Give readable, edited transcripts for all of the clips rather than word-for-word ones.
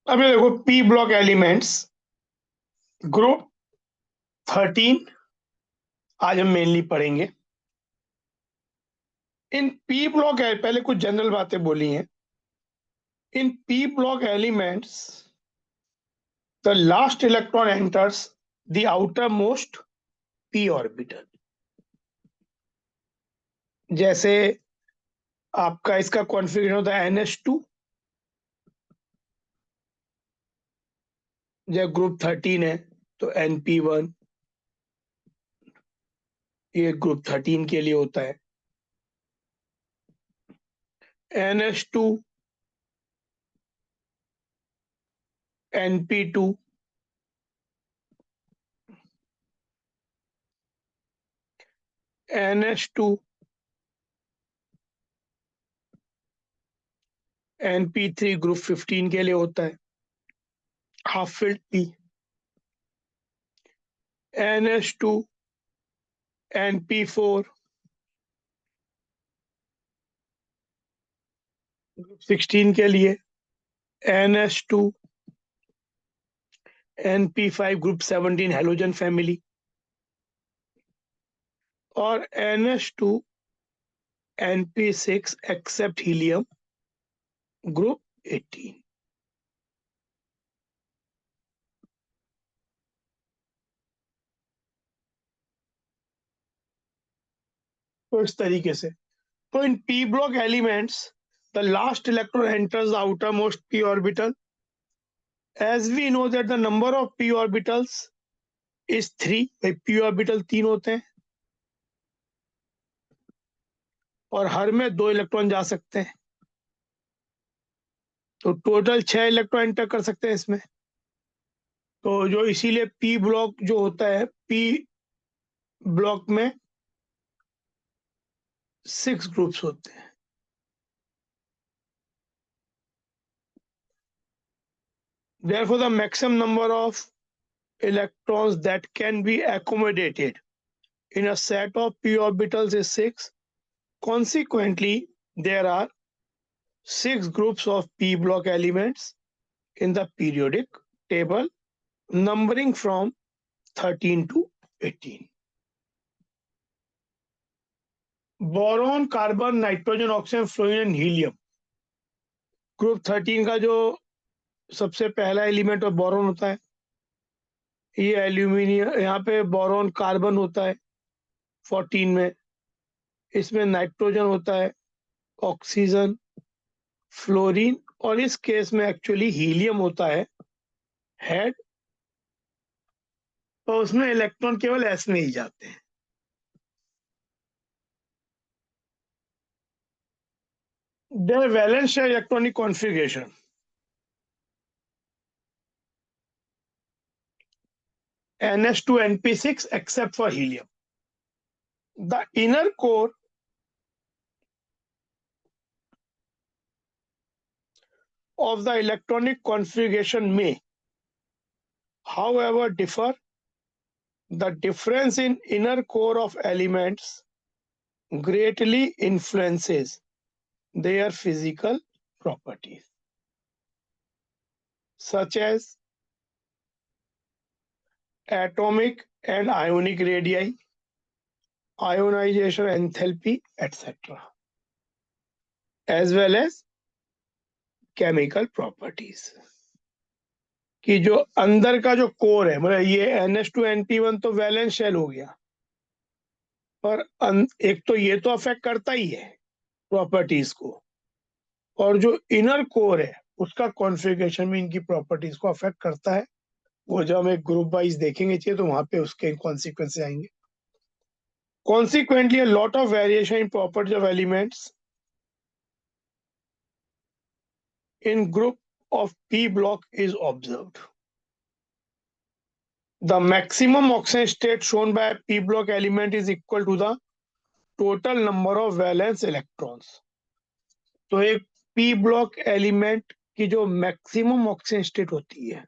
अब ये देखो पी ब्लॉक एलिमेंट्स ग्रुप 13 आज हम मेनली पढ़ेंगे। इन पी ब्लॉक पहले कुछ जनरल बातें बोली हैं। In P block elements the last electron enters the outermost P orbital. जैसे आपका इसका कॉन्फ़िगरेशन होता है NH2, जब ग्रुप 13 है तो NP1, ये ग्रुप 13 के लिए होता है। NH2, NP2, NH2, NP3 group 15 के लिए होता है, half filled P. NH2, NP4 group 16 के लिए, NH2, NP5 group 17 halogen family, और NH2, NP6 accept helium group 18। तो इस तरीके से तो इन p block elements the last electron enters the outermost p orbital. As we know that the number of p orbitals is 3, p orbital 3 होते हैं और हर में 2 इलेक्ट्रॉन जा सकते हैं, तो टोटल 6 इलेक्ट्रॉन एंटर कर सकते हैं इसमें। तो जो इसीलिए p ब्लॉक जो होता है, p ब्लॉक में 6 ग्रुप्स होते हैं। Therefore the maximum number of electrons that can be accommodated in a set of p orbitals is 6. Consequently, there are 6 groups of p block elements in the periodic table, numbering from 13 to 18. Boron, carbon, nitrogen, oxygen, fluorine and helium. Group 13 का जो सबसे पहला element और boron होता है, ये aluminium, यहाँ पे बोरॉन कार्बन होता है 14 में, इसमें नाइट्रोजन होता है, ऑक्सीजन, फ्लोरीन, और इस केस में एक्चुअली हीलियम होता है हेड, और उसमें इलेक्ट्रॉन केवल एस में ही जाते हैं। Their valence shell electronic configuration. NH2 NP6 except for helium. The inner core of the electronic configuration may, however, differ. The difference in inner core of elements greatly influences their physical properties, such as atomic and ionic radii, ionization enthalpy, etc., as well as chemical properties. कि जो अंदर का जो core है, मतलब ये NH2 NP1 तो valence shell हो गया, पर एक तो ये तो अफेक्ट करता ही है प्रॉपर्टीज को, और जो इनर कोर है उसका कॉन्फ़िगरेशन भी इनकी प्रॉपर्टीज को अफेक्ट करता है। वो जब हम एक ग्रुप वाइज देखेंगे चाहिए तो वहां पे उसके कॉन्सिक्वेंस आएंगे। Consequently, a lot of variation in properties of elements in group of p block is observed. The maximum oxidation state shown by a p block element is equal to the total number of valence electrons. तो एक p block element की जो maximum oxygen state होती है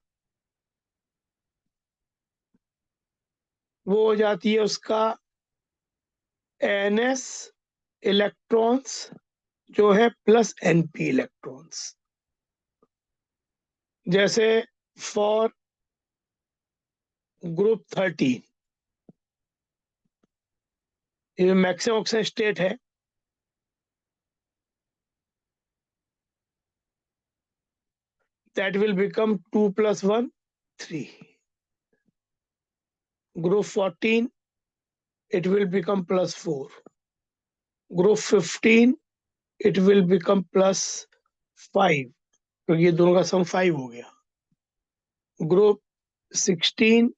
वो हो जाती है उसका ns इलेक्ट्रॉन्स जो है प्लस np इलेक्ट्रॉन्स। जैसे फॉर ग्रुप 13 ये मैक्सिमम ऑक्सीजन स्टेट है, that will become 2 plus 1 3. Group 14 it will become plus 4. Group 15 it will become plus 5 क्योंकि ये दोनों का सम 5 हो गया. Group 16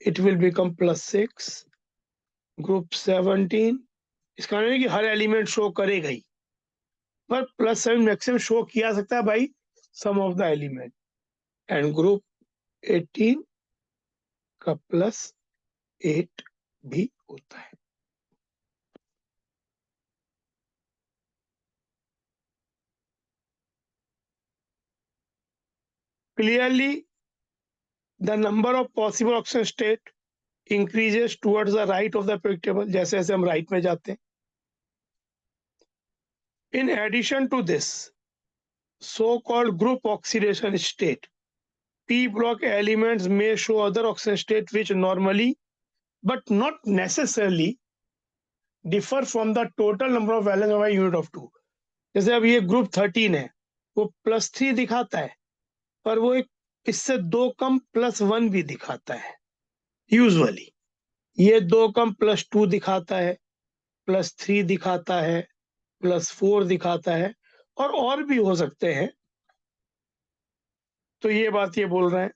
it will become plus 6. Group 17 इसका नहीं कि हर एलिमेंट शो करेगा ही, पर प्लस 7 मैक्सिमम शो किया सकता है by some of the element. And group 18 का प्लस 8 भी होता है. Clearly, the number of possible oxygen state increases towards the right of the periodic table. जैसे जैसे हम राइट में जाते हैं. In addition to this, so-called group oxidation state, P block elements may show other oxygen state which normally, but not necessarily, differ from the total number of valence of a unit of 2. जैसे अब ये group 13 है, वो +3 दिखाता है, पर वो एक इससे 2 कम +1 भी दिखाता है यूजुअली. ये 2 कम +2 दिखाता है, +3 दिखाता है, +4 दिखाता है, और भी हो सकते हैं. तो ये बात ये बोल रहे हैं,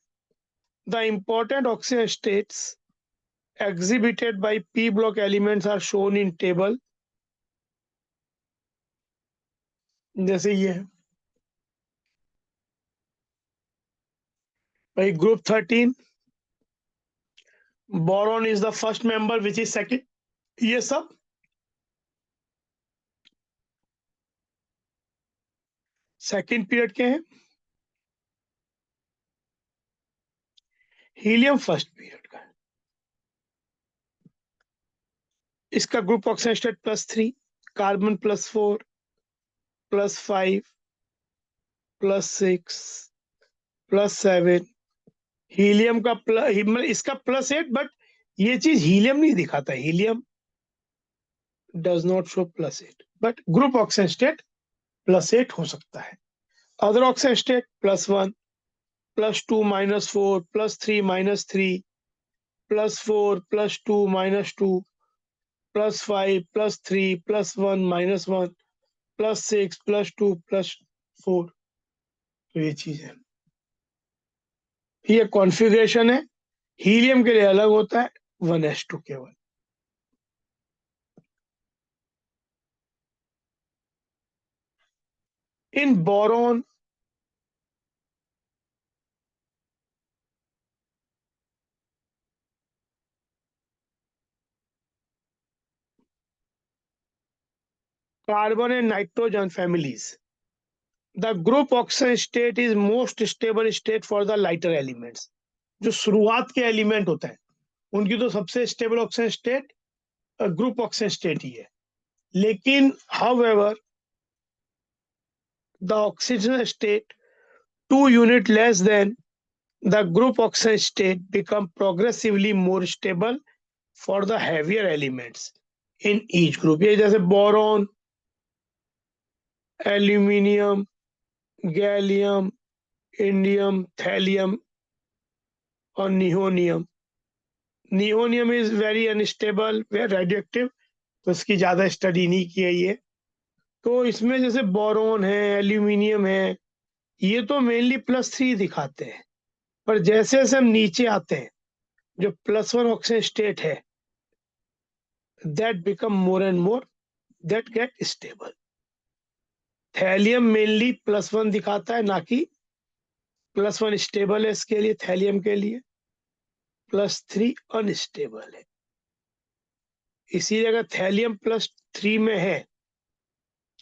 the important oxygen states exhibited by P block elements are shown in table. जैसे ये है भाई group 13, boron is the first member which is second. ये सब सेकंड पीरियड के हैं. हीलियम फर्स्ट पीरियड का है. इसका group oxygen state +3, carbon +4, +5, +6, +7. Helium का इसका +8, बट ये चीज हीलियम नहीं दिखाता. Helium does not show +8, but group oxygen state +8 हो सकता है. Other oxygen state +1, +2, -4, +3, -3, +4, +2, -2, +5, +3, +1, -1, +6, +2, +4. तो ये चीज है. ये कॉन्फ़िगरेशन है. हीलियम के लिए अलग होता है 1s2 केवल. In boron carbon and nitrogen families, the group oxygen state is most stable state for the lighter elements. जो शुरुआत के एलिमेंट होते हैं उनकी तो सबसे stable oxygen state group oxygen state ही है. लेकिन however the oxygen state 2 unit less than the group oxygen state become progressively more stable for the heavier elements in each group. ये जैसे boron, aluminium, gallium, indium, thallium और nihonium. Nihonium is very unstable, very radioactive, तो इसकी ज्यादा study नहीं की है ये. तो इसमें जैसे बोरॉन है, एल्यूमिनियम है, ये तो मेनली +3 दिखाते हैं. पर जैसे जैसे हम नीचे आते हैं, जो +1 ऑक्सीजन स्टेट है, that become more and more, that get stable. Thallium mainly +1 दिखाता है, ना कि +1 स्टेबल है इसके लिए. थैलियम के लिए +3 अनस्टेबल है. इसीलिए अगर थैलियम +3 में है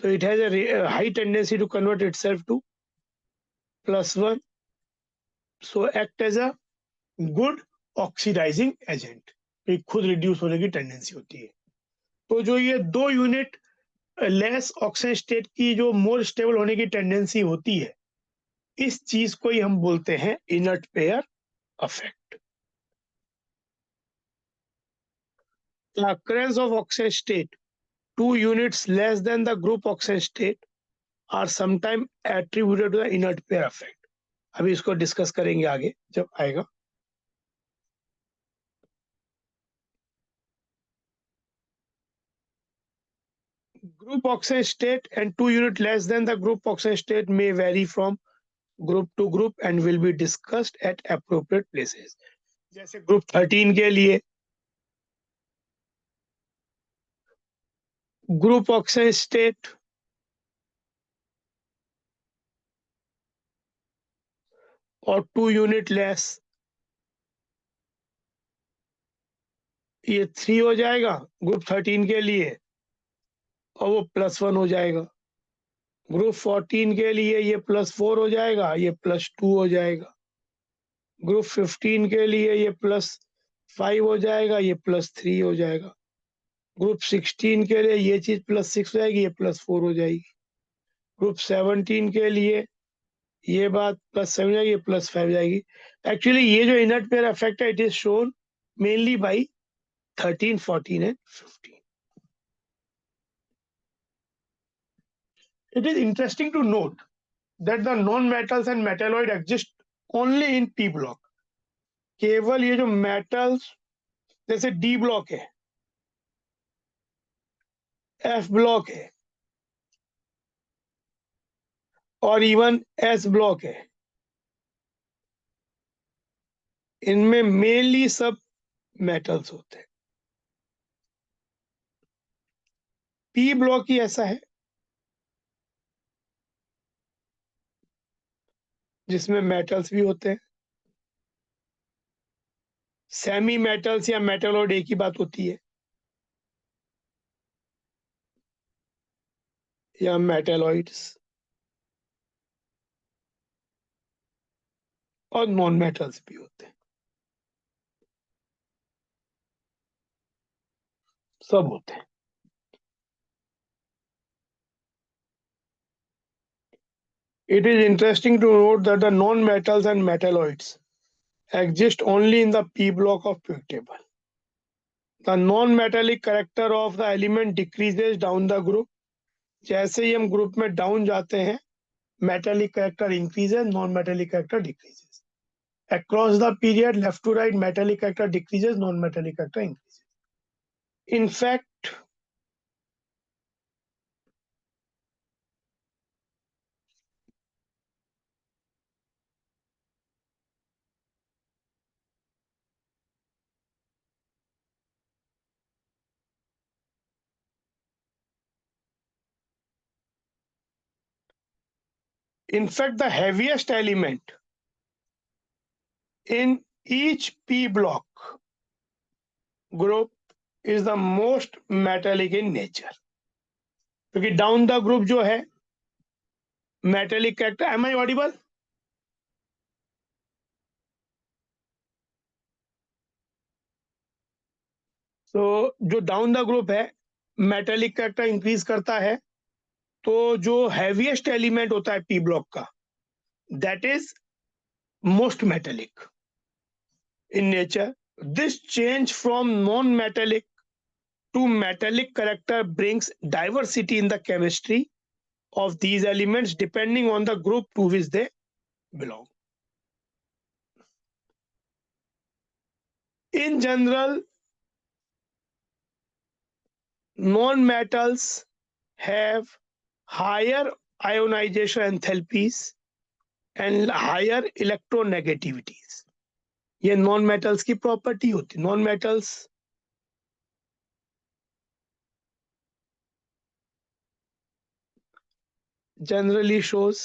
तो it has a high tendency to convert itself to +1, so act as a good oxidizing agent. खुद रिड्यूस होने की टेंडेंसी होती है. तो जो ये 2 यूनिट लेस ऑक्सीजन स्टेट की जो मोर स्टेबल होने की टेंडेंसी होती है, इस चीज को ही हम बोलते हैं inert pair effect. The occurrence of oxide state 2 units less than the group oxide state are sometimes attributed to the inert pair effect. अभी इसको डिस्कस करेंगे आगे जब आएगा. Group oxide state and 2 units less than the group oxide state may vary from group to group and will be discussed at appropriate places. जैसे group 13 के लिए group oxide state और 2 यूनिट लेस, ये 3 हो जाएगा ग्रुप 13 के लिए और वो +1 हो जाएगा. ग्रुप 14 के लिए ये +4 हो जाएगा, ये +2 हो जाएगा. ग्रुप 15 के लिए ये +5 हो जाएगा, ये +3 हो जाएगा. ग्रुप 16 के लिए ये चीज +6 हो जाएगी, ये +4 हो जाएगी. ग्रुप 17 के लिए ये बात +7 हो जाएगी, ये +5 हो जाएगी. एक्चुअली ये जो इनर्ट पेयर इफेक्ट है, it is shown mainly by 13, 14 and 15. It is interesting to note that the non-metals and metalloid exist only in P block. केवल ये जो मेटल्स जैसे D ब्लॉक है, F ब्लॉक है और इवन S ब्लॉक है, इनमें मेनली सब मेटल्स होते हैं. P ब्लॉक ही ऐसा है जिसमें मेटल्स भी होते हैं. सेमी मेटल्स या मेटलॉइड एक ही बात होती है, या मेटलॉइड्स, और नॉन मेटल्स भी होते हैं, सब होते हैं. It is interesting to note that the non-metals and metalloids exist only in the P block of periodic table. The non-metallic character of the element decreases down the group. जैसे ही हम group में down जाते हैं, metallic character increases, non-metallic character decreases. Across the period, left to right, metallic character decreases, non-metallic character increases. In fact, the heaviest element in each P block group is the most metallic in nature. क्योंकि down the group जो है metallic character. Am I audible? तो जो down the group है metallic character increase करता है, तो जो हैवीएस्ट एलिमेंट होता है पी ब्लॉक का, that is most metallic in nature. This change from non metallic to metallic character brings diversity in the chemistry of these elements depending on the group to which they belong. In general, non-metals have higher ionization enthalpies and higher electronegativities. ये non-metals की property होती है. Non-metals generally shows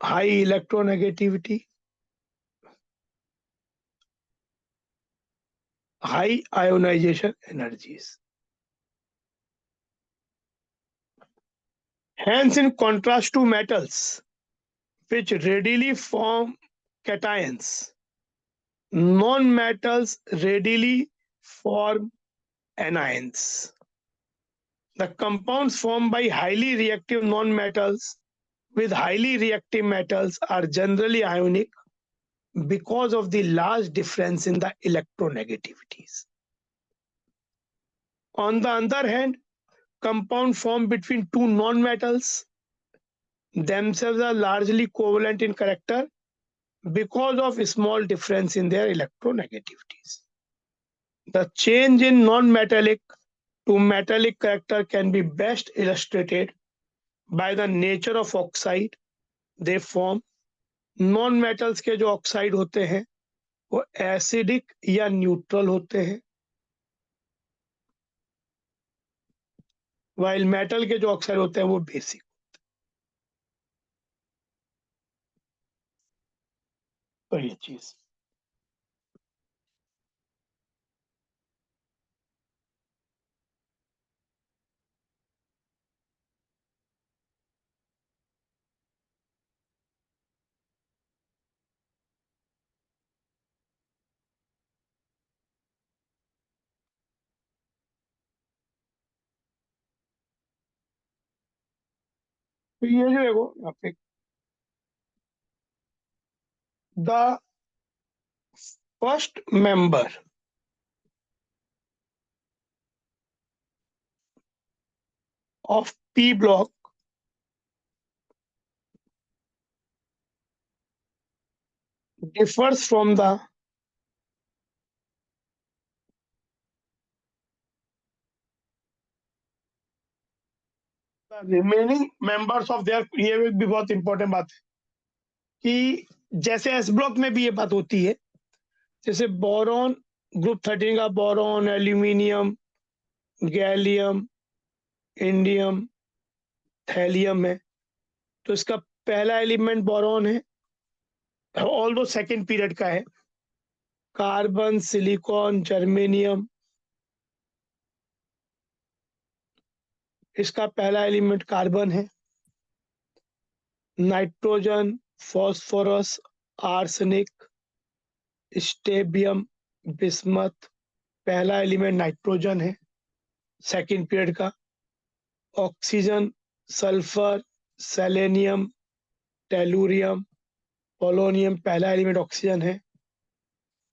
high electronegativity, high ionization energies. Hence, in contrast to metals, which readily form cations, non-metals readily form anions. The compounds formed by highly reactive non-metals with highly reactive metals are generally ionic because of the large difference in the electronegativities. On the other hand, compound formed between two non-metals themselves are largely covalent in character because of a small difference in their electronegativities. The change in non-metallic to metallic character can be best illustrated by the nature of oxide they form. Non metals के जो oxide होते हैं वो acidic या neutral होते हैं, while metal के जो ऑक्साइड होते हैं वो बेसिक। तो ये चीज तो ये जो देखो यहाँ पे the first member of P block differs from the remaining members of their। ये भी बहुत इंपॉर्टेंट बात है कि जैसे एस ब्लॉक में भी ये बात होती है, जैसे बोरॉन ग्रुप 13 का boron, aluminium, gallium, indium, thallium है, तो इसका पहला एलिमेंट बोरॉन है, ऑल वो सेकेंड पीरियड का है। कार्बन, सिलिकॉन, जर्मेनियम, इसका पहला एलिमेंट कार्बन है। नाइट्रोजन, फॉस्फोरस, आर्सेनिक, स्टेबियम, बिस्मथ, पहला एलिमेंट नाइट्रोजन है सेकेंड पीरियड का। Oxygen, sulphur, selenium, tellurium, polonium, पहला एलिमेंट ऑक्सीजन है।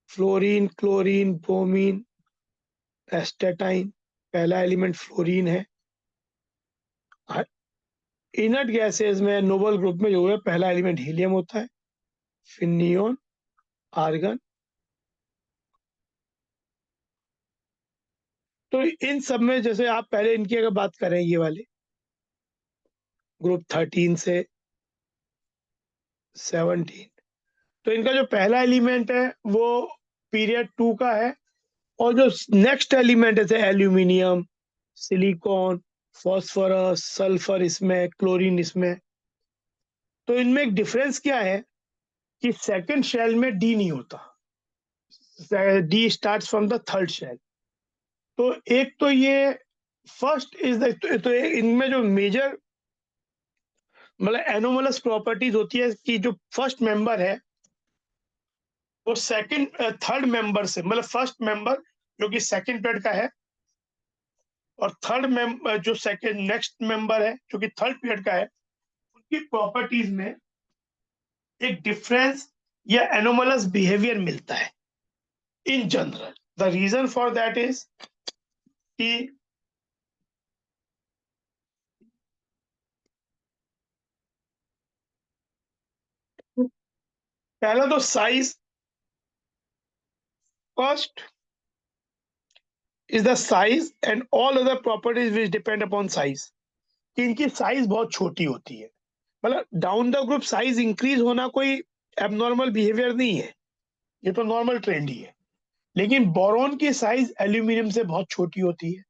फ्लोरीन, क्लोरीन, ब्रोमीन, एस्टेटाइन, पहला एलिमेंट फ्लोरीन है। इनर्ट गैसेस में नोबल ग्रुप में जो है पहला एलिमेंट हीलियम होता है, फिर नियोन, आर्गन। तो इन सब में जैसे आप पहले इनकी अगर बात करें, ये वाले ग्रुप 13 से 17, तो इनका जो पहला एलिमेंट है वो पीरियड 2 का है, और जो नेक्स्ट एलिमेंट है एल्यूमिनियम, सिलिकॉन, फॉस्फोरस, सल्फर इसमें, क्लोरीन इसमें, तो इनमें एक डिफरेंस क्या है कि सेकंड शेल में डी नहीं होता, D starts from the third shell. तो एक तो ये फर्स्ट इज द, तो इनमें जो मेजर मतलब एनोमलस प्रॉपर्टीज होती है कि जो फर्स्ट मेंबर है वो सेकंड थर्ड मेंबर से, मतलब फर्स्ट मेंबर जो कि सेकंड पीरियड का है, और थर्ड मेंबर जो सेकंड नेक्स्ट मेंबर है जो कि थर्ड पीरियड का है, उनकी प्रॉपर्टीज में एक डिफरेंस या एनोमलस बिहेवियर मिलता है in general. The reason for that is कि पहला तो size, first is the size and all other properties which depend upon size. इनकी साइज बहुत छोटी होती है, मतलब down the group size increase होना कोई एबनॉर्मल बिहेवियर नहीं है, ये तो नॉर्मल ट्रेंड ही है। लेकिन बोरॉन की साइज एल्यूमिनियम से बहुत छोटी होती है,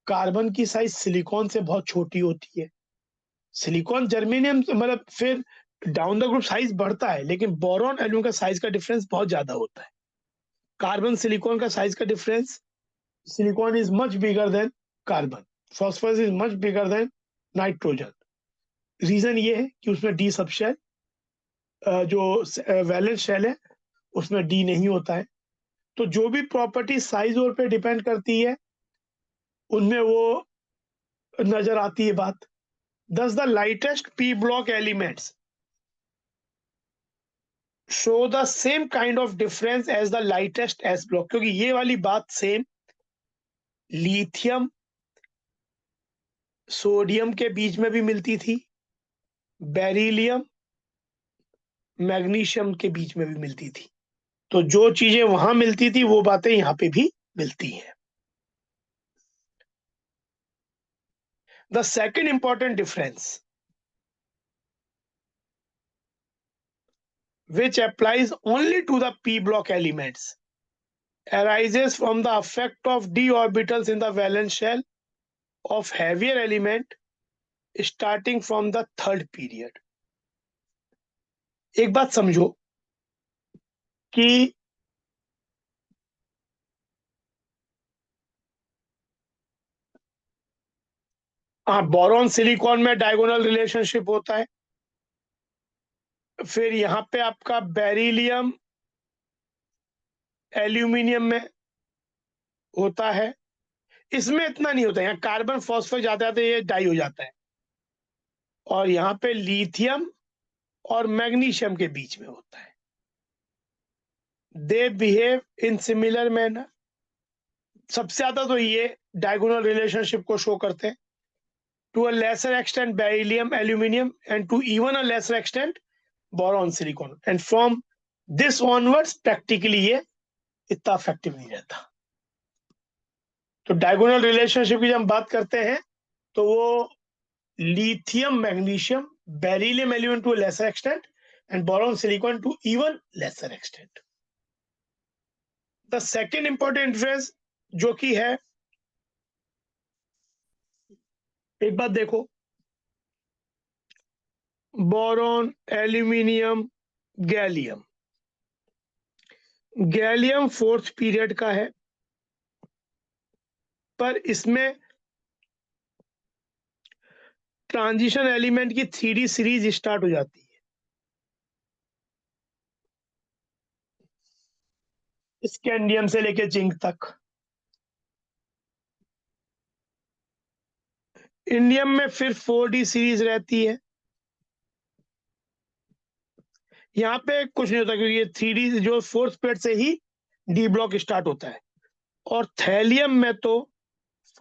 कार्बन की साइज सिलिकॉन से बहुत छोटी होती है, सिलिकॉन जर्मेनियम मतलब फिर डाउन द ग्रुप साइज बढ़ता है, लेकिन बोरॉन एल्यूमिनियम का साइज का डिफरेंस बहुत ज्यादा होता है। कार्बन सिलिकॉन का साइज का difference, silicon is much bigger than carbon, phosphorus is much bigger than nitrogen. Reason ये है कि उसमें डी सबशेल, जो वैलेंस शेल है उसमें डी नहीं होता है। तो जो भी प्रॉपर्टी साइज और पे डिपेंड करती है उनमें वो नजर आती है बात। Thus the lightest p block elements show the same kind of difference as the lightest s block, क्योंकि ये वाली बात सेम लिथियम सोडियम के बीच में भी मिलती थी, बेरिलियम मैग्नीशियम के बीच में भी मिलती थी। तो जो चीजें वहां मिलती थी वो बातें यहाँ पे भी मिलती हैं। The second important difference which applies only to the p block elements arises from the effect of d orbitals in the valence shell of heavier element starting from the third period। एक बात समझो कि boron silicon में diagonal relationship होता है, फिर यहाँ पे आपका बेरिलियम एल्यूमिनियम में होता है। इसमें इतना नहीं होता, यहाँ कार्बन फॉस्फेट जाते जाते ये डाई हो जाता है, और यहाँ पे लिथियम और मैग्नीशियम के बीच में होता है। They behave in similar manner. सबसे ज्यादा तो ये डायगोनल रिलेशनशिप को शो करते हैं। To a lesser extent beryllium aluminium and to even a lesser extent boron silicon, and from this onwards practically ये इतना इफेक्टिव नहीं रहता। तो डायगोनल रिलेशनशिप की जब हम बात करते हैं तो वो lithium magnesium beryllium aluminium to lesser extent and boron silicon to even lesser extent. The second important difference जो कि है, एक बात देखो, boron aluminium gallium, gallium fourth period का है, पर इसमें ट्रांजिशन एलिमेंट की 3D सीरीज स्टार्ट हो जाती है। स्कैंडियम से लेके जिंक तक। इंडियम में फिर 4D सीरीज रहती है। यहाँ पे कुछ नहीं होता क्योंकि ये 3D जो फोर्थ पीरियड से ही डी ब्लॉक स्टार्ट होता है, और थैलियम में तो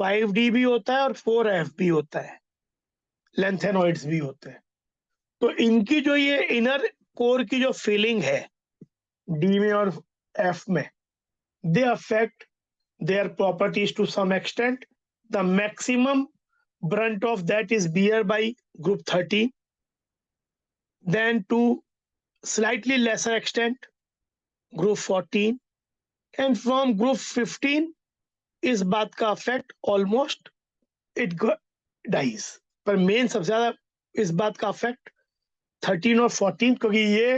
5D भी होता है और 4F भी होता है, लेंथेनॉइड्स भी होते हैं। तो इनकी जो ये इनर कोर की जो फीलिंग है डी में और एफ में, they affect their properties to some extent. The maximum brunt of that is bear by group 13, then to slightly lesser extent group 14, and from group 15 इस बात का अफेक्ट ऑलमोस्ट इट डाइज। पर main सबसे ज्यादा इस बात का अफेक्ट 13 और 14, क्योंकि ये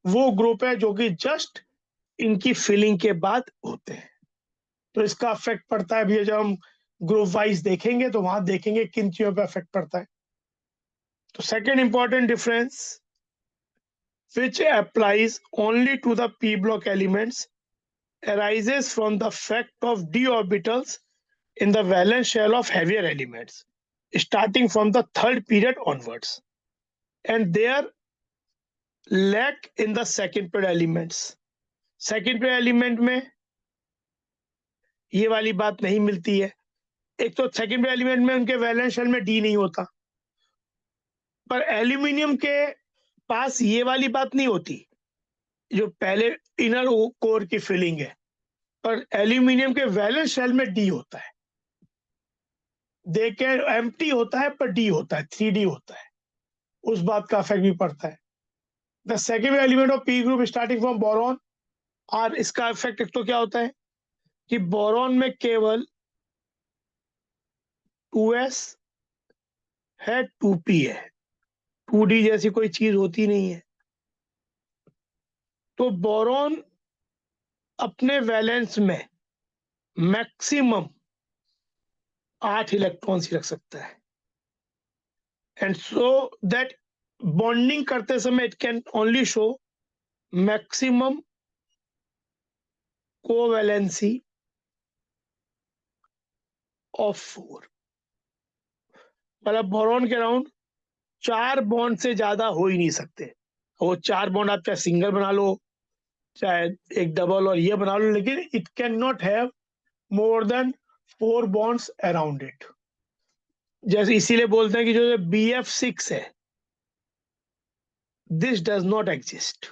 वो ग्रुप है जो कि जस्ट इनकी फिलिंग के बाद होते हैं। तो इसका अफेक्ट पड़ता है। अभी जब हम ग्रुप वाइज देखेंगे तो वहां देखेंगे किन चीजों पे अफेक्ट पड़ता है। तो second important difference which applies only to the p block elements arises from the fact of d orbitals in the valence shell of heavier elements starting from the third period onwards and their lack in the second period elements। second period element में ये वाली बात नहीं मिलती है। एक तो second element में उनके वैलेंस शेल में डी नहीं होता, पर एल्यूमिनियम के पास ये वाली बात नहीं होती जो पहले इनर कोर की फिलिंग है, पर एल्यूमिनियम के वैलेंस शेल में डी होता है। देखे एम्प्टी होता है पर डी होता है, 3D होता है, उस बात का इफेक्ट भी पड़ता है। The second element of P group starting from boron, और इसका इफेक्ट एक तो क्या होता है कि बोरॉन में केवल 2s है, 2p है, 2D जैसी कोई चीज होती नहीं है। तो बोरॉन अपने वैलेंस में मैक्सिमम 8 इलेक्ट्रॉन्स ही रख सकता है, एंड सो दैट बॉन्डिंग करते समय it can only show maximum covalency of 4। मतलब बोरॉन के अराउंड 4 बॉन्ड से ज्यादा हो ही नहीं सकते। वो 4 बॉन्ड आप चाहे सिंगल बना लो, चाहे एक डबल और ये बना लो, लेकिन it can not have more than 4 bonds around it. जैसे इसीलिए बोलते हैं कि जो BF6 है, दिस डज नॉट एग्जिस्ट,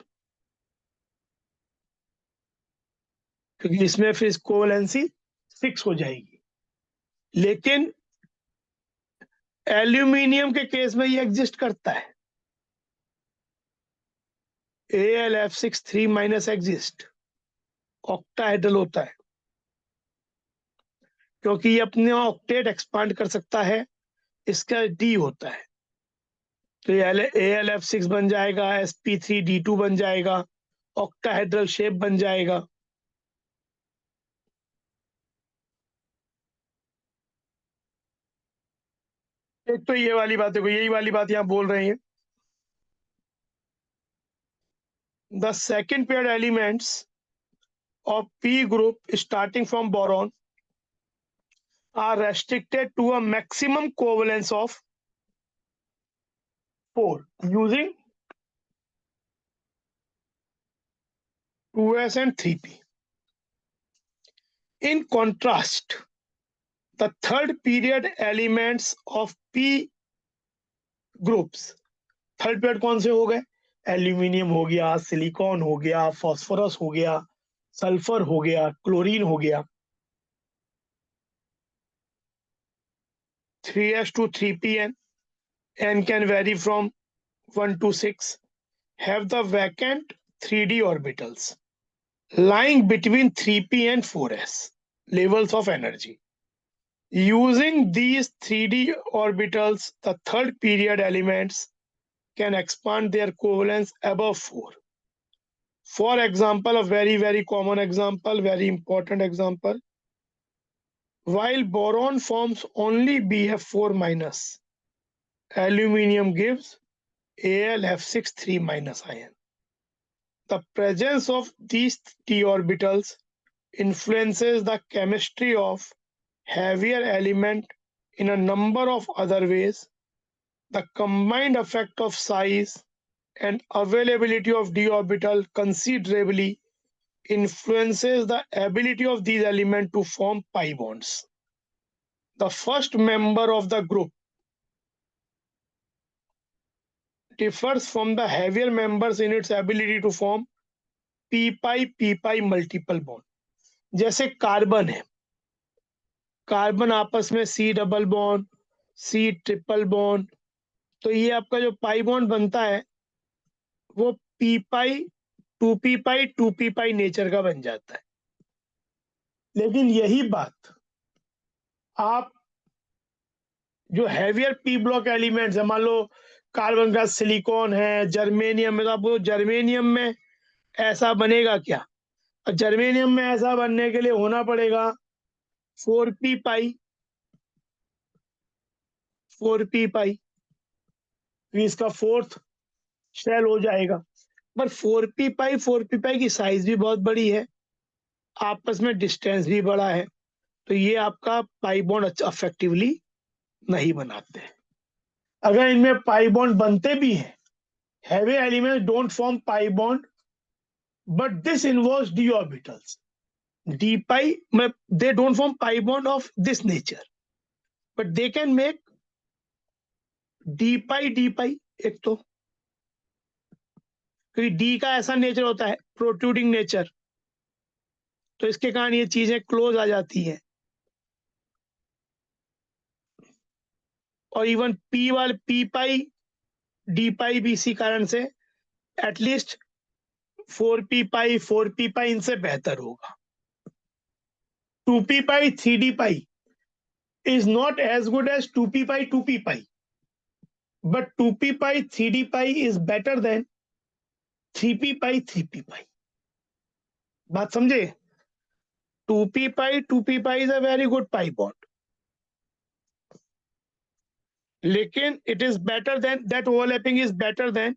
क्योंकि इसमें फिर कोवैलेंसी 6 हो जाएगी। लेकिन एल्यूमिनियम के केस में ये एग्जिस्ट करता है, AlF6 3- एग्जिस्ट, ऑक्टाहेड्रल होता है, क्योंकि ये अपने ऑक्टेट एक्सपांड कर सकता है, इसका D होता है, तो ये AlF6 बन जाएगा, sp3d2 बन जाएगा, ऑक्टाहेड्रल शेप बन जाएगा। एक तो ये वाली बात, देखो यही वाली बात यहाँ बोल रहे हैं, the second pair elements of p group starting from boron are restricted to a maximum covalence of 4 using 2s and 3p. In contrast, the third period elements of p groups, third period कौन से हो गए? Aluminium हो गया, silicon हो गया, phosphorus हो गया, सल्फर हो गया, क्लोरीन हो गया, 3s to 3pn, n can vary from 1 to 6, have the vacant 3d orbitals lying between 3p and 4s levels of energy. Using these 3d orbitals, the third period elements can expand their covalence above 4. For example, a very common example, very important example, while boron forms only BF4-, aluminium gives AlF6 3- ion. The presence of these d orbitals influences the chemistry of heavier element in a number of other ways. The combined effect of size and availability of d orbital considerably influences the ability of these elements to form pi bonds. The first member of the group differs from the heavier members in its ability to form p-pi multiple bond. जैसे carbon है, carbon आपस में C double bond, C triple bond, तो ये आपका जो pi bond बनता है वो p-pi 2p-pi नेचर का बन जाता है। लेकिन यही बात आप जो हैवियर p ब्लॉक एलिमेंट्स है, मान लो कार्बन का सिलिकॉन है, जर्मेनियम में, तो आपको जर्मेनियम में ऐसा बनेगा क्या? जर्मेनियम में ऐसा बनने के लिए होना पड़ेगा 4p-pi, 4p-pi, इसका फोर्थ शेल हो जाएगा। पर 4p-pi की साइज भी बहुत बड़ी है, आपस में डिस्टेंस भी बड़ा है, तो ये आपका पाई बॉन्ड अफेक्टिवली नहीं बनाते हैं। अगर इनमें पाई बॉन्ड बनते भी हैं, heavy elements don't form pi bond, but this involves d orbitals. D-pi, they don't form pi bond of this nature, but they can make d-pi, एक तो क्योंकि d का ऐसा नेचर होता है, प्रोट्रूडिंग नेचर, तो इसके कारण ये चीजें क्लोज आ जाती हैं। और इवन p वाले p-pi d-pi भी इसी कारण से एटलीस्ट 4p-pi इनसे बेहतर होगा। 2p-pi 3d-pi is not as good as 2p-pi, but 2p-pi 3d-pi is better than 3p-pi. बात समझे? 2p-pi is a very good pi bond, लेकिन it is better than that, overlapping is better than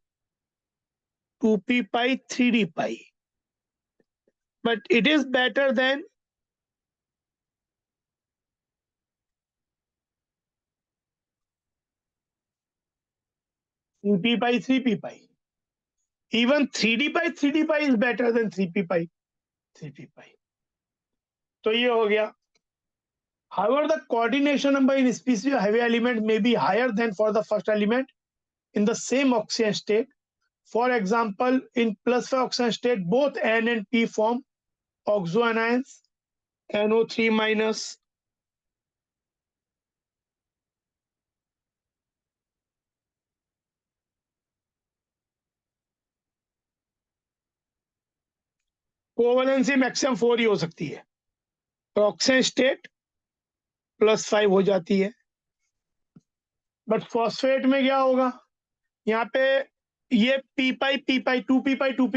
2p-pi 3d-pi, but it is better than 3p pi 3p pi. Even 3d pi 3d pi is better than 3p pi 3p pi. तो ये हो गया. However, the coordination number in specific heavy element may be higher than for the first element in the same oxygen state. For example, in +5 oxygen state, both N and P form oxo anions, NO3 minus. Covalency maximum 4 ही हो सकती है. Oxygen state +5 हो जाती है. But phosphate में क्या होगा? यहाँ पे ये पी पाई 2p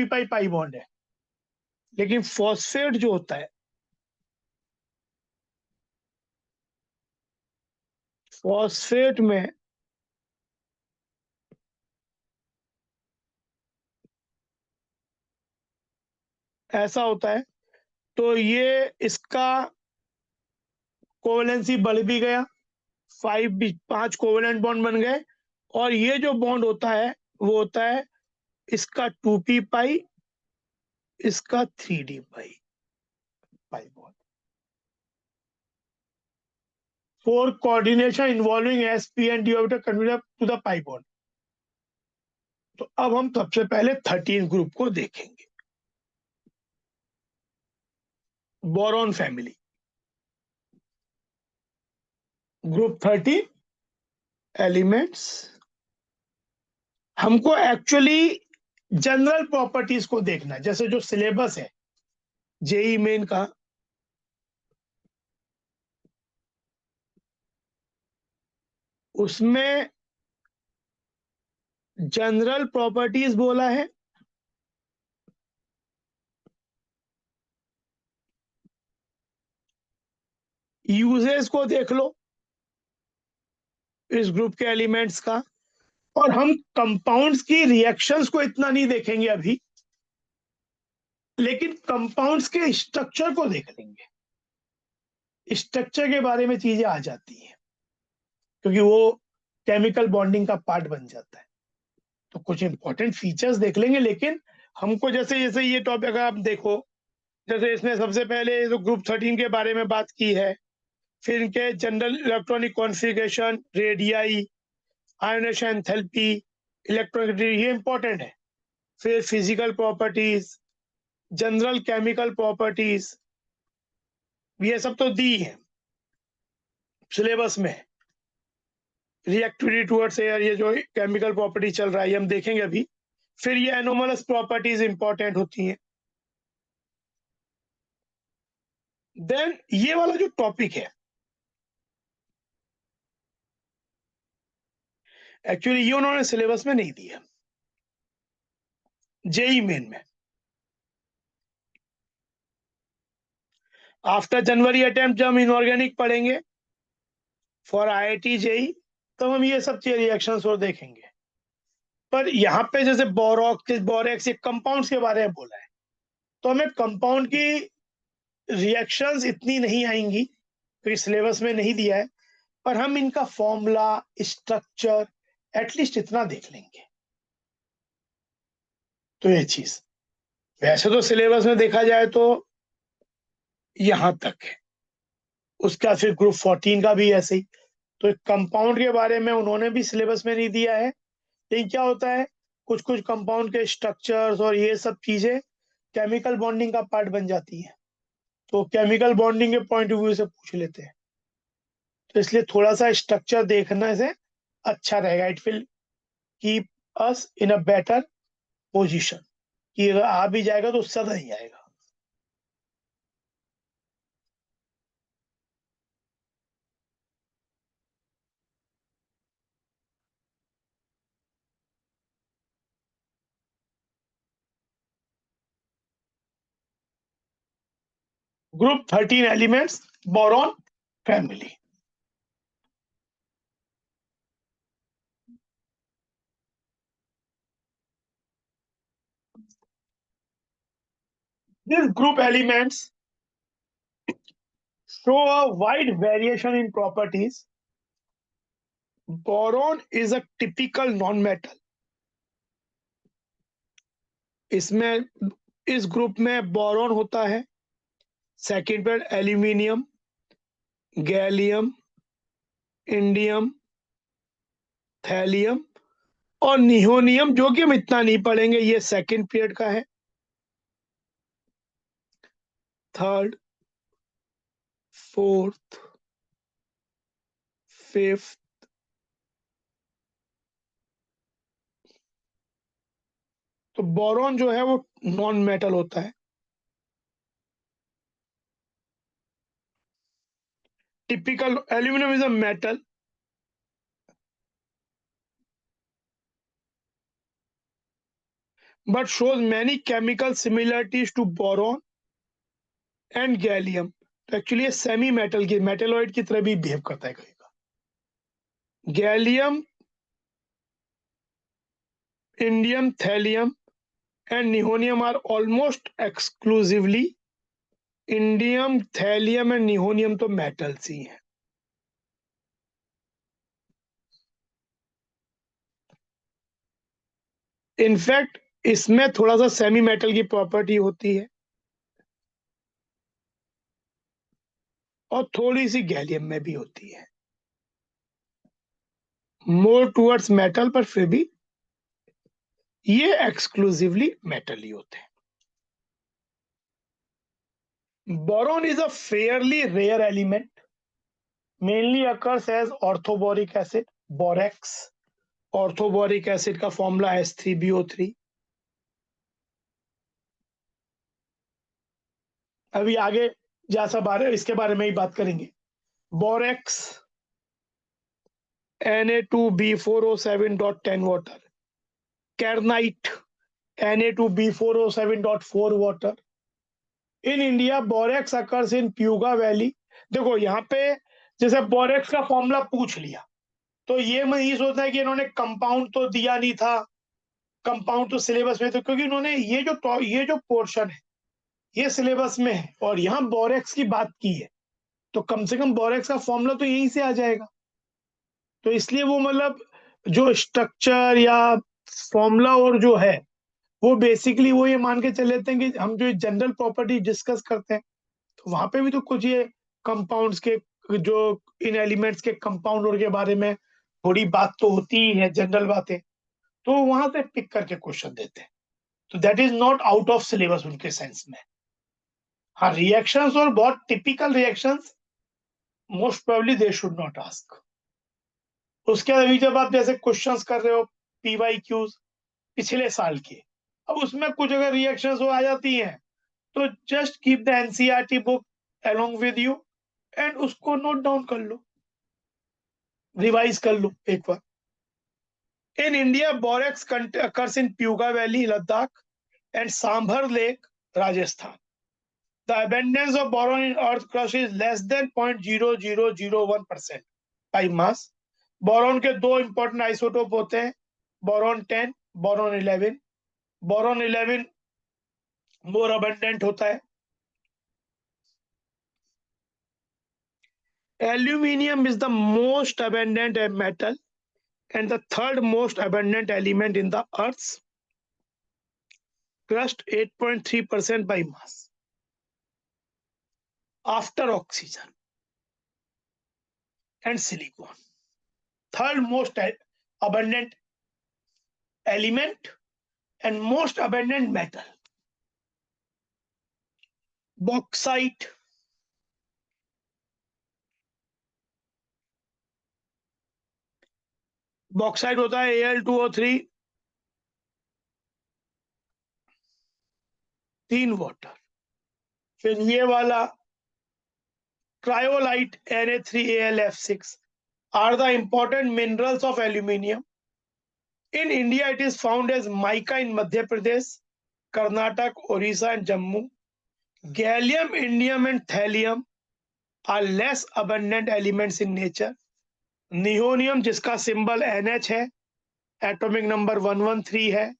पाई पाई बॉन्ड है. लेकिन फॉस्फेट जो होता है, फॉस्फेट में ऐसा होता है. तो ये इसका कोवलेंसी बढ़ भी गया, 5 कोवलेंट बॉन्ड बन गए. और ये जो बॉन्ड होता है वो होता है इसका 2p पाई, इसका 3d pi pi bond. For coordination involving sp and d orbital converted to the pi bond. तो अब हम सबसे पहले 13 ग्रुप को देखेंगे. Boron family, group 13 elements. हमको एक्चुअली जनरल प्रॉपर्टीज को देखना है. जैसे जो सिलेबस है जेई मेन का, उसमें जनरल प्रॉपर्टीज बोला है. यूजेस को देख लो इस ग्रुप के एलिमेंट्स का. और हम कंपाउंड्स की रिएक्शंस को इतना नहीं देखेंगे अभी, लेकिन कंपाउंड्स के स्ट्रक्चर को देख लेंगे. स्ट्रक्चर के बारे में चीजें आ जाती हैं क्योंकि वो केमिकल बॉन्डिंग का पार्ट बन जाता है. तो कुछ इंपॉर्टेंट फीचर्स देख लेंगे. लेकिन हमको जैसे जैसे ये टॉपिक अगर आप देखो, जैसे इसने सबसे पहले जो ग्रुप 13 के बारे में बात की है, फिर इनके general electronic configuration, radii, ionisation enthalpy, electronic, ये इंपॉर्टेंट है. फिर physical properties, general chemical properties, ये सब तो दी है सिलेबस में. रिएक्टिविटी टुवर्ड्स एयर, ये जो केमिकल प्रॉपर्टी चल रहा है ये हम देखेंगे अभी. फिर ये एनोमलस प्रॉपर्टीज इंपॉर्टेंट होती हैं. देन ये वाला जो टॉपिक है, एक्चुअली ये उन्होंने सिलेबस में नहीं दिया, जेई मेन में. आफ्टर जनवरी अटेम्प्ट जब हम इनऑर्गेनिक पढ़ेंगे फॉर आईआईटी जेई, तो हम ये सब रिएक्शंस और देखेंगे. पर यहाँ पे जैसे बोरेक्स, ये कंपाउंड्स के बारे में बोला है, तो हमें कंपाउंड की रिएक्शंस इतनी नहीं आएंगी क्योंकि सिलेबस में नहीं दिया है. पर हम इनका फॉर्मूला, स्ट्रक्चर एटलीस्ट इतना देख लेंगे. तो ये चीज वैसे तो सिलेबस में देखा जाए तो यहां तक है. उसका फिर ग्रुप 14 का भी ऐसे ही. तो कंपाउंड के बारे में उन्होंने भी सिलेबस में नहीं दिया है. लेकिन क्या होता है, कुछ कुछ कंपाउंड के स्ट्रक्चर्स और ये सब चीजें केमिकल बॉन्डिंग का पार्ट बन जाती है. तो केमिकल बॉन्डिंग के पॉइंट ऑफ व्यू से पूछ लेते हैं. तो इसलिए थोड़ा सा स्ट्रक्चर देखने से अच्छा रहेगा. It will keep us in a better position कि अगर आ भी जाएगा तो उससे नहीं आएगा. Group 13 elements, boron family. These group elements show a wide variation in properties. Boron is a typical non-metal. इसमें इस ग्रुप में बोरॉन होता है, सेकंड पर एल्यूमिनियम, गैलियम, इंडियम, थैलियम और नियोनियम, जो कि हम इतना नहीं पढ़ेंगे, ये सेकंड पीरियड का है। थर्ड, फोर्थ, फिफ्थ, तो बोरॉन जो है वो नॉन मेटल होता है। Typical aluminium is a metal, but shows many chemical similarities to boron and gallium। तो एक्चुअली ये सेमी मेटल की मेटेलॉइड की तरह भी बिहेव करता है कहीं। Gallium, indium, thallium and nihonium are almost exclusively, indium, thallium and nihonium तो मेटल्स ही हैं। इनफैक्ट इसमें थोड़ा सा सेमी मेटल की प्रॉपर्टी होती है और थोड़ी सी गैलियम में भी होती है, मोर टुवर्ड्स मेटल, पर फिर भी ये एक्सक्लूसिवली मेटल ही होते हैं। Boron is a fairly rare element, mainly occurs as orthoboric acid, borax। Orthoboric acid का फॉर्मूला H3BO3। अभी आगे जैसा इसके बारे में ही बात करेंगे। Borax Na2B4O7.10 water, kernite Na2B4O7.4 water. In India borax occurs in Puga valley. देखो यहाँ पे जैसे बोरेक्स का फॉर्मूला पूछ लिया, तो ये मैं ये सोचता है कि इन्होंने कंपाउंड तो दिया नहीं था, कंपाउंड तो सिलेबस में, तो क्योंकि इन्होंने ये जो पोर्शन है ये सिलेबस में है और यहाँ बोरेक्स की बात की है, तो कम से कम बोरेक्स का फॉर्मूला तो यहीं से आ जाएगा। तो इसलिए वो मतलब जो स्ट्रक्चर या फॉर्मूला और जो है वो बेसिकली वो ये मान के चले लेते हैं कि हम जो जनरल प्रॉपर्टी डिस्कस करते हैं, तो वहां पे भी तो कुछ ये कंपाउंड्स के, जो इन एलिमेंट्स के कंपाउंड और के बारे में थोड़ी बात तो होती ही है, जनरल बातें, तो वहां से पिक करके क्वेश्चन देते हैं। तो that is not out of syllabus उनके सेंस में। हाँ, रिएक्शंस और बहुत typical reactions most probably they should not ask. उसके अभी जब आप जैसे क्वेश्चंस कर रहे हो PYQs पिछले साल के, अब उसमें कुछ अगर रिएक्शंस हो आ जाती हैं, तो just keep the NCERT book along with you and उसको नोट डाउन कर लो, रिवाइज कर लो एक बार। In India borax occurs in Puga valley, Ladakh and Sambhar lake, Rajasthan. The abundance of boron in earth crust is less than 0.0001% by mass। Boron के दो important isotope होते हैं, बोरॉन 10, बोरॉन 11। बोरॉन 11 मोर अबंडेंट होता है। Aluminium is the most abundant metal and the third most abundant element in the Earth's crust, 8.3% by mass, after oxygen and silicon. Third most abundant element and most abundant metal, bauxite, bauxite होता है Al2O3, 3 water. फिर ये वाला cryolite Na3AlF6 are the important minerals of aluminium. In India, it is found as mica in Madhya Pradesh, Karnataka, Orissa, and Jammu. Gallium, indium, and thallium are less abundant elements in nature. नियोनियम जिसका symbol NH है, atomic number 113 है।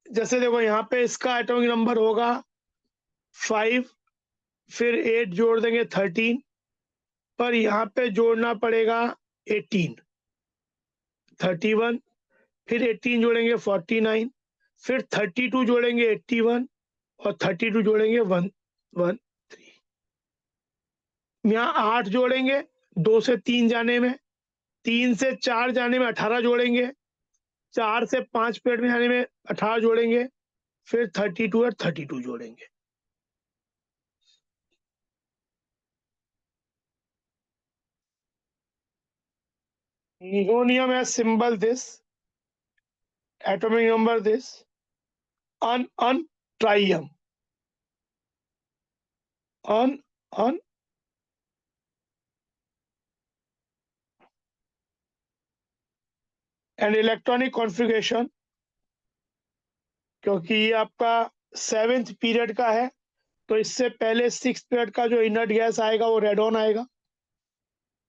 जैसे देखो यहाँ पे इसका atomic number होगा 5, फिर 8 जोड़ देंगे 13, पर यहाँ पे जोड़ना पड़ेगा 18, 31, फिर 18 जोड़ेंगे 49, फिर 32 जोड़ेंगे 81 और 32 जोड़ेंगे 113। यहाँ 8 जोड़ेंगे 2 से 3 जाने में, 3 से 4 जाने में 18 जोड़ेंगे, 4 से 5 पेड़ में जाने में 18 जोड़ेंगे, फिर 32 और 32 जोड़ेंगे। Nihonium has symbol this, atomic number this, trium, and electronic configuration, क्योंकि ये आपका 7th पीरियड का है, तो इससे पहले 6th पीरियड का जो इनर्ट गैस आएगा वो रेडॉन आएगा,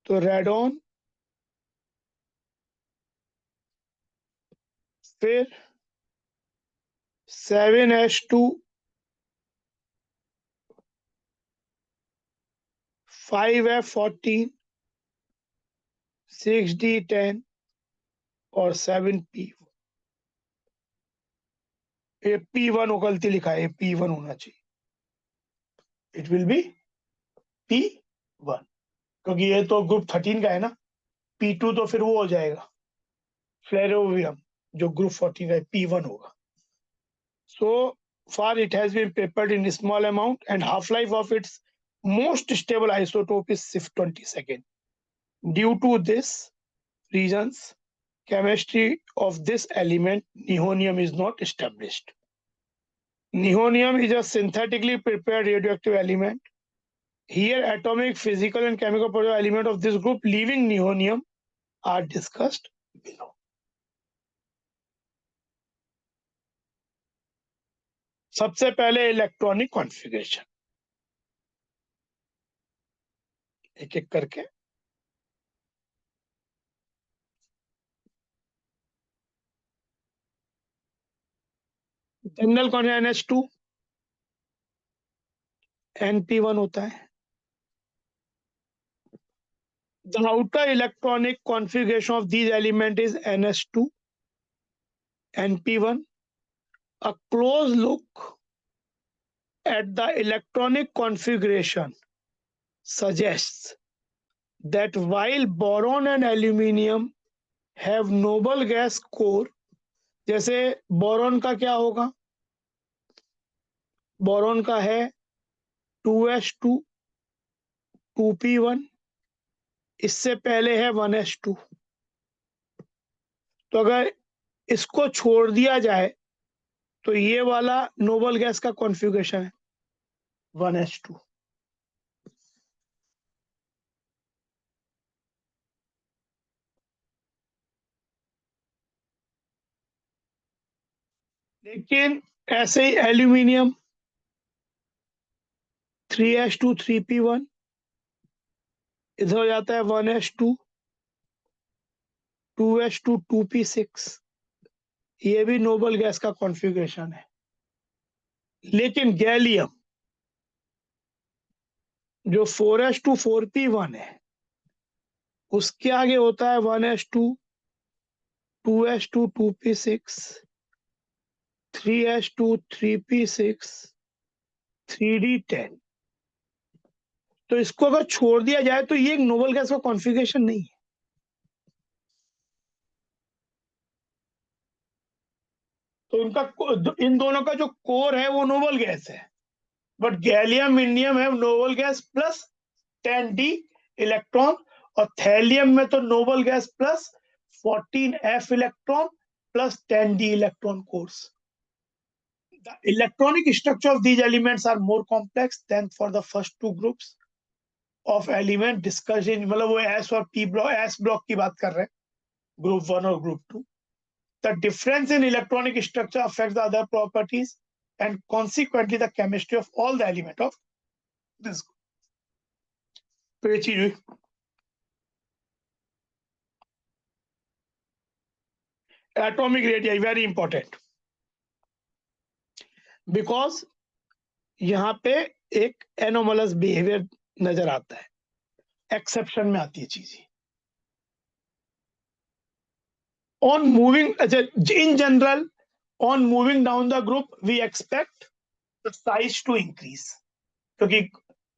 तो रेडॉन, फिर 7H2, 5F14, 6D10 और 7P। ये P1 गलती लिखा है, P1 होना चाहिए, इट विल बी P1, क्योंकि ये तो ग्रुप 13 का है ना। P2 तो फिर वो हो जाएगा फ्लेरोवियम, जो ग्रुप 14 का है, P1 होगा। So far it has been prepared in small amount and half-life of its most stable isotope is 22nd. Due to this reasons, chemistry of this element nihonium is not established. Nihonium is a synthetically prepared radioactive element. Here atomic, physical and chemical properties element of this group leaving nihonium are discussed below. सबसे पहले electronic configuration, एक एक करके। General कौन है? NH2, NP1 होता है। The outer electronic configuration of these elements is NH2, NP1. A close look at the electronic configuration suggests that while boron and aluminium have noble gas core, जैसे boron का क्या होगा? Boron का है 2s2, 2p1, इससे पहले है 1s2। तो अगर इसको छोड़ दिया जाए तो ये वाला नोबल गैस का कॉन्फ़िगरेशन है 1s2। लेकिन ऐसे ही एल्यूमिनियम 3s2, 3p1, इधर हो जाता है 1s2, 2s2, 2p6, ये भी नोबल गैस का कॉन्फ़िगरेशन है। लेकिन गैलियम जो 4s2, 4p1 है, उसके आगे होता है 1s2, 2s2, 2p6, 3s2, 3p6, 3d10। तो इसको अगर छोड़ दिया जाए तो ये एक नोबल गैस का कॉन्फ़िगरेशन नहीं है। तो इनका इन दोनों का जो कोर है वो नोबल गैस है, बट गैलियम इंडियम है noble gas plus 10d electron, और थैलियम में तो noble gas plus 14f electron plus 10d electron course. The electronic structure of these elements are more complex than for the first two groups of element discussed in, मतलब वो S और P block, S block की बात कर रहे हैं, group 1 और group 2। The difference in electronic structure affects the other properties and consequently the chemistry of all the element of this group. तो ये चीज हुई। Atomic radii very important because यहाँ पे एक एनोमलस बिहेवियर नजर आता है, एक्सेप्शन में आती है चीजें। On moving, in general, on moving down the group we expect the size to increase, क्योंकि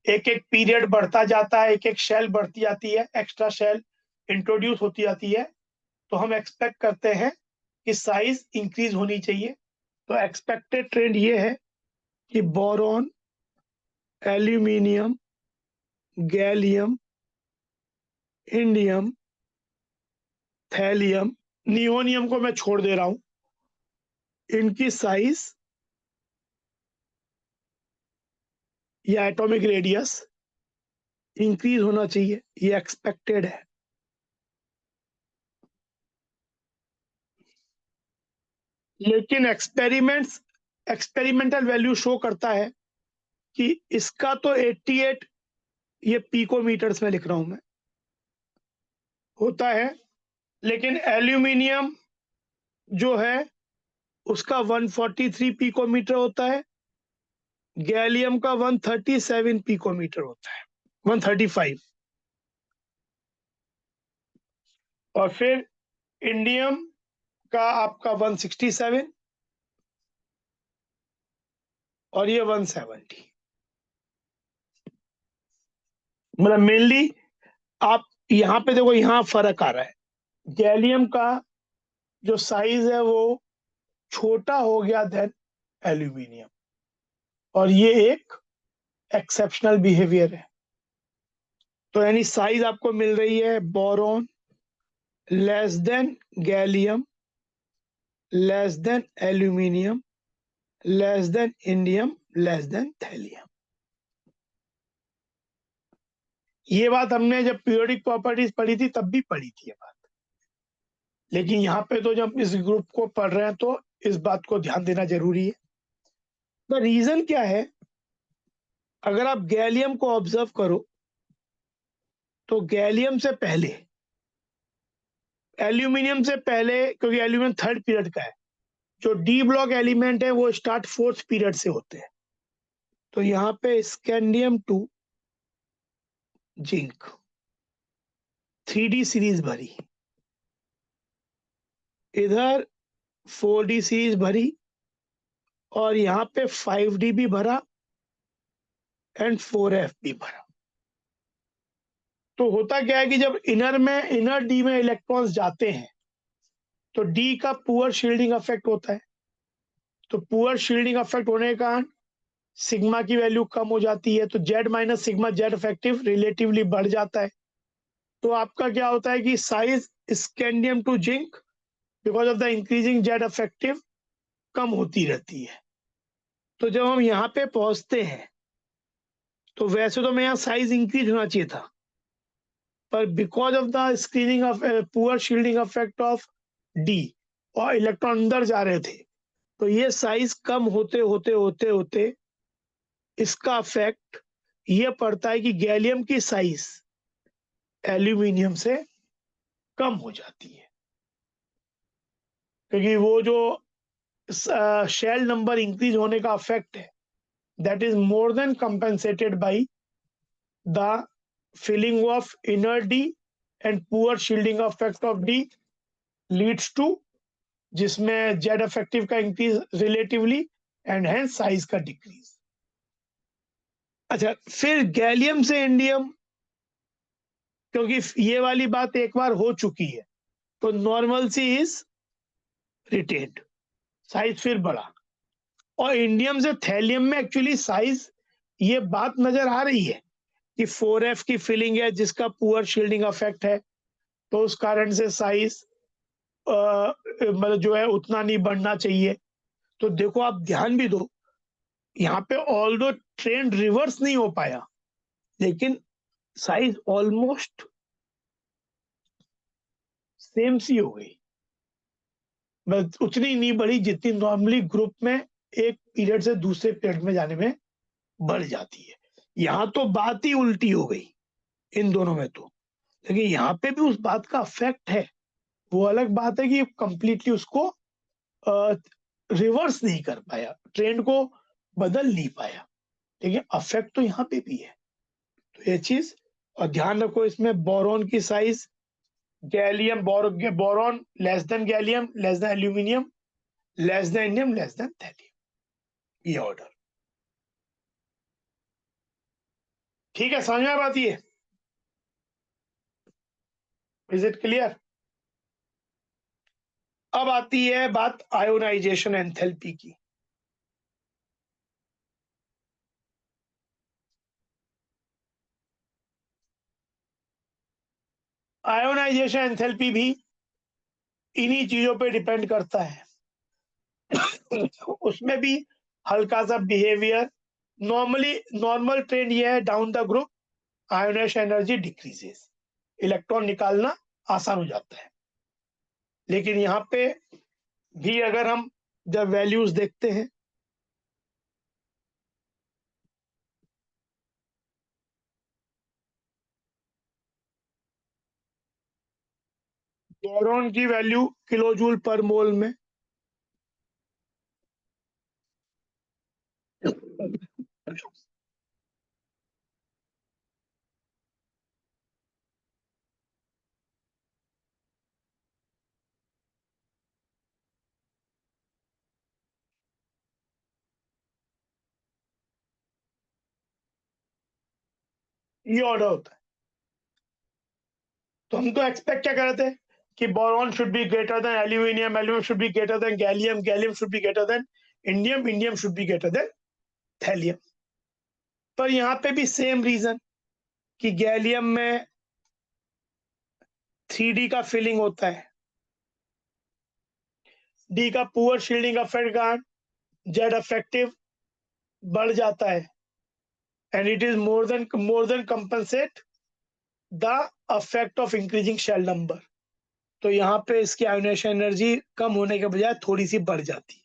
एक एक पीरियड बढ़ता जाता है, एक एक शेल बढ़ती जाती है, एक्स्ट्रा शेल इंट्रोड्यूस होती जाती है, तो हम एक्सपेक्ट करते हैं कि साइज इंक्रीज होनी चाहिए। तो एक्सपेक्टेड ट्रेंड ये है कि boron, aluminium, gallium, indium, thallium, nihonium को मैं छोड़ दे रहा हूं, इनकी साइज या एटॉमिक रेडियस इंक्रीज होना चाहिए, ये एक्सपेक्टेड है। लेकिन एक्सपेरिमेंटल वैल्यू शो करता है कि इसका तो 88, ये पिकोमीटर्स में लिख रहा हूं मैं, होता है, लेकिन एल्यूमिनियम जो है उसका 143 पिकोमीटर होता है, गैलियम का 137 पिकोमीटर होता है, 135, और फिर इंडियम का आपका 167 और ये 170। मतलब मेनली आप यहाँ पे देखो, यहाँ फर्क आ रहा है, गैलियम का जो साइज है वो छोटा हो गया देन एल्यूमिनियम, और ये एक एक्सेप्शनल बिहेवियर है। तो यानी साइज आपको मिल रही है boron less than gallium, less than aluminium, less than indium, less than thallium. ये बात हमने जब पीरियोडिक प्रॉपर्टीज पढ़ी थी तब भी पढ़ी थी ये बात, लेकिन यहाँ पे तो जब इस ग्रुप को पढ़ रहे हैं तो इस बात को ध्यान देना जरूरी है। द रीजन क्या है, अगर आप गैलियम को ऑब्जर्व करो तो गैलियम से पहले, एल्यूमिनियम से पहले, क्योंकि एल्यूमिनियम थर्ड पीरियड का है, जो डी ब्लॉक एलिमेंट है वो स्टार्ट फोर्थ पीरियड से होते हैं। तो यहाँ पे स्कैंडियम 2 जिंक 3D सीरीज भरी, इधर 4D सीरीज भरी, और यहाँ पे 5D भी भरा एंड 4F भी भरा। तो होता क्या है कि जब इनर डी में इलेक्ट्रॉन्स जाते हैं तो डी का पुअर शील्डिंग इफेक्ट होता है, तो पुअर शील्डिंग इफेक्ट होने के कारण सिग्मा की वैल्यू कम हो जाती है, तो Z minus sigma Z effective relatively बढ़ जाता है। तो आपका क्या होता है कि size scandium to zinc because of the increasing Z effective कम होती रहती है। तो जब हम यहाँ पे पहुंचते हैं तो वैसे तो मैं यहाँ साइज इंक्रीज होना चाहिए था, पर because of the screening of poor shielding effect of D और इलेक्ट्रॉन अंदर जा रहे थे, तो ये साइज कम होते होते होते होते इसका इफेक्ट ये पड़ता है कि गैलियम की साइज एल्यूमिनियम से कम हो जाती है, क्योंकि वो जो शेल नंबर इंक्रीज होने का इफेक्ट है that is more than compensated by the filling of inner D and poor shielding effect of D leads to, जिसमें जेड इफेक्टिव का increase relatively and hence size का डिक्रीज। अच्छा, फिर gallium से indium, क्योंकि ये वाली बात एक बार हो चुकी है तो normal C is retained, size फिर बढ़ा, और इंडियम से थैलियम में एक्चुअली साइज ये बात नजर आ रही है कि 4F की फिलिंग है जिसका पुअर शील्डिंग इफेक्ट है, तो उस कारण से साइज मतलब जो है उतना नहीं बढ़ना चाहिए। तो देखो आप ध्यान भी दो, यहाँ पे ऑल्दो ट्रेंड रिवर्स नहीं हो पाया लेकिन साइज ऑलमोस्ट सेम सी हो गई, बस उतनी नहीं बढ़ी जितनी नॉर्मली ग्रुप में एक पीरियड से दूसरे पीरियड में जाने में बढ़ जाती है। यहाँ तो बात ही उल्टी हो गई इन दोनों में तो, लेकिन यहाँ पे भी उस बात का इफेक्ट है। वो अलग बात है कि कंप्लीटली उसको रिवर्स नहीं कर पाया, ट्रेंड को बदल नहीं पाया, लेकिन अफेक्ट तो यहाँ पे भी है। तो ये चीज, और ध्यान रखो इसमें बोरॉन की size, gallium boron less than gallium less than aluminium, less than indium, less than thallium, ये ऑर्डर। ठीक है, समझ में बात ये? Is it clear? अब आती है बात आयोनाइजेशन एंथैल्पी की। आयोनाइजेशन एंथैल्पी भी इन्हीं चीजों पे डिपेंड करता है। उसमें भी हल्का सा बिहेवियर, नॉर्मल ट्रेंड ये है, down the group ionisation energy decreases, electron निकालना आसान हो जाता है। लेकिन यहाँ पे भी अगर हम जब वैल्यूज देखते हैं, बोरॉन की वैल्यू किलो जूल पर मोल में, ये ऑर्डर होता है। तो हम तो एक्सपेक्ट क्या कर रहे थे कि boron should be greater than aluminium, aluminium should be greater than gallium, gallium should be greater than indium, indium should be greater than thallium. पर यहाँ पे भी सेम रीजन कि गैलियम में 3D का फिलिंग होता है, डी का पुअर शील्डिंग इफेक्ट कारण जेड इफेक्टिव बढ़ जाता है, and it is more than compensate the effect of increasing shell number. तो यहाँ पे इसकी आयोनाइजेशन एनर्जी कम होने के बजाय थोड़ी सी बढ़ जाती है।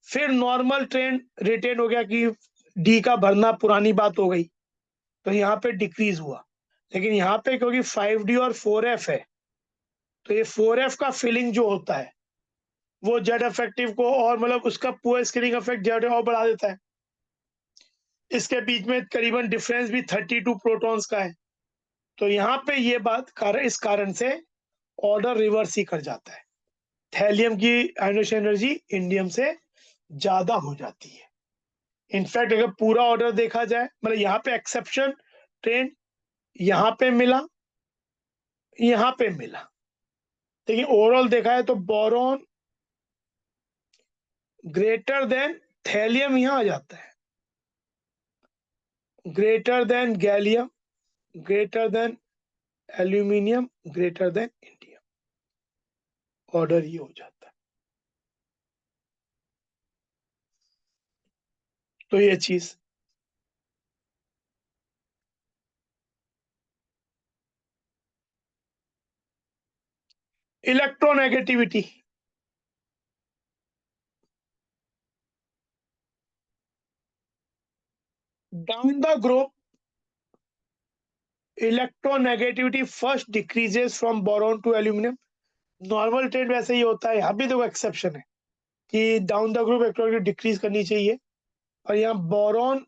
फिर नॉर्मल ट्रेंड रिटेन हो गया कि डी का भरना पुरानी बात हो गई, तो यहाँ पे डिक्रीज हुआ। लेकिन यहाँ पे क्योंकि 5D और 4F है, तो ये 4F का फिलिंग जो होता है वो जेड इफेक्टिव को और मतलब उसका पुअर स्क्रीनिंग इफेक्ट जेड और बढ़ा देता है। इसके बीच में करीबन डिफरेंस भी 32 प्रोटॉन्स का है। तो यहाँ पे ये बात इस कारण से ऑर्डर रिवर्स ही कर जाता है, थैलियम की आयोनाइजेशन एनर्जी इंडियम से ज्यादा हो जाती है। इनफैक्ट अगर पूरा ऑर्डर देखा जाए, मतलब यहाँ पे एक्सेप्शन ट्रेंड यहाँ पे मिला, यहाँ पे मिला, लेकिन ओवरऑल देखा है तो बोरॉन ग्रेटर देन थैलियम यहाँ आ जाता है, greater than gallium, greater than aluminium, greater than indium, order ये हो जाता है। तो ये चीज electronegativity, down the group electronegativity first decreases from boron to aluminium. Normal trend वैसे ही होता है, यहाँ भी देखो एक्सेप्शन है कि down the group electronegativity decrease करनी चाहिए, और यहाँ बोरॉन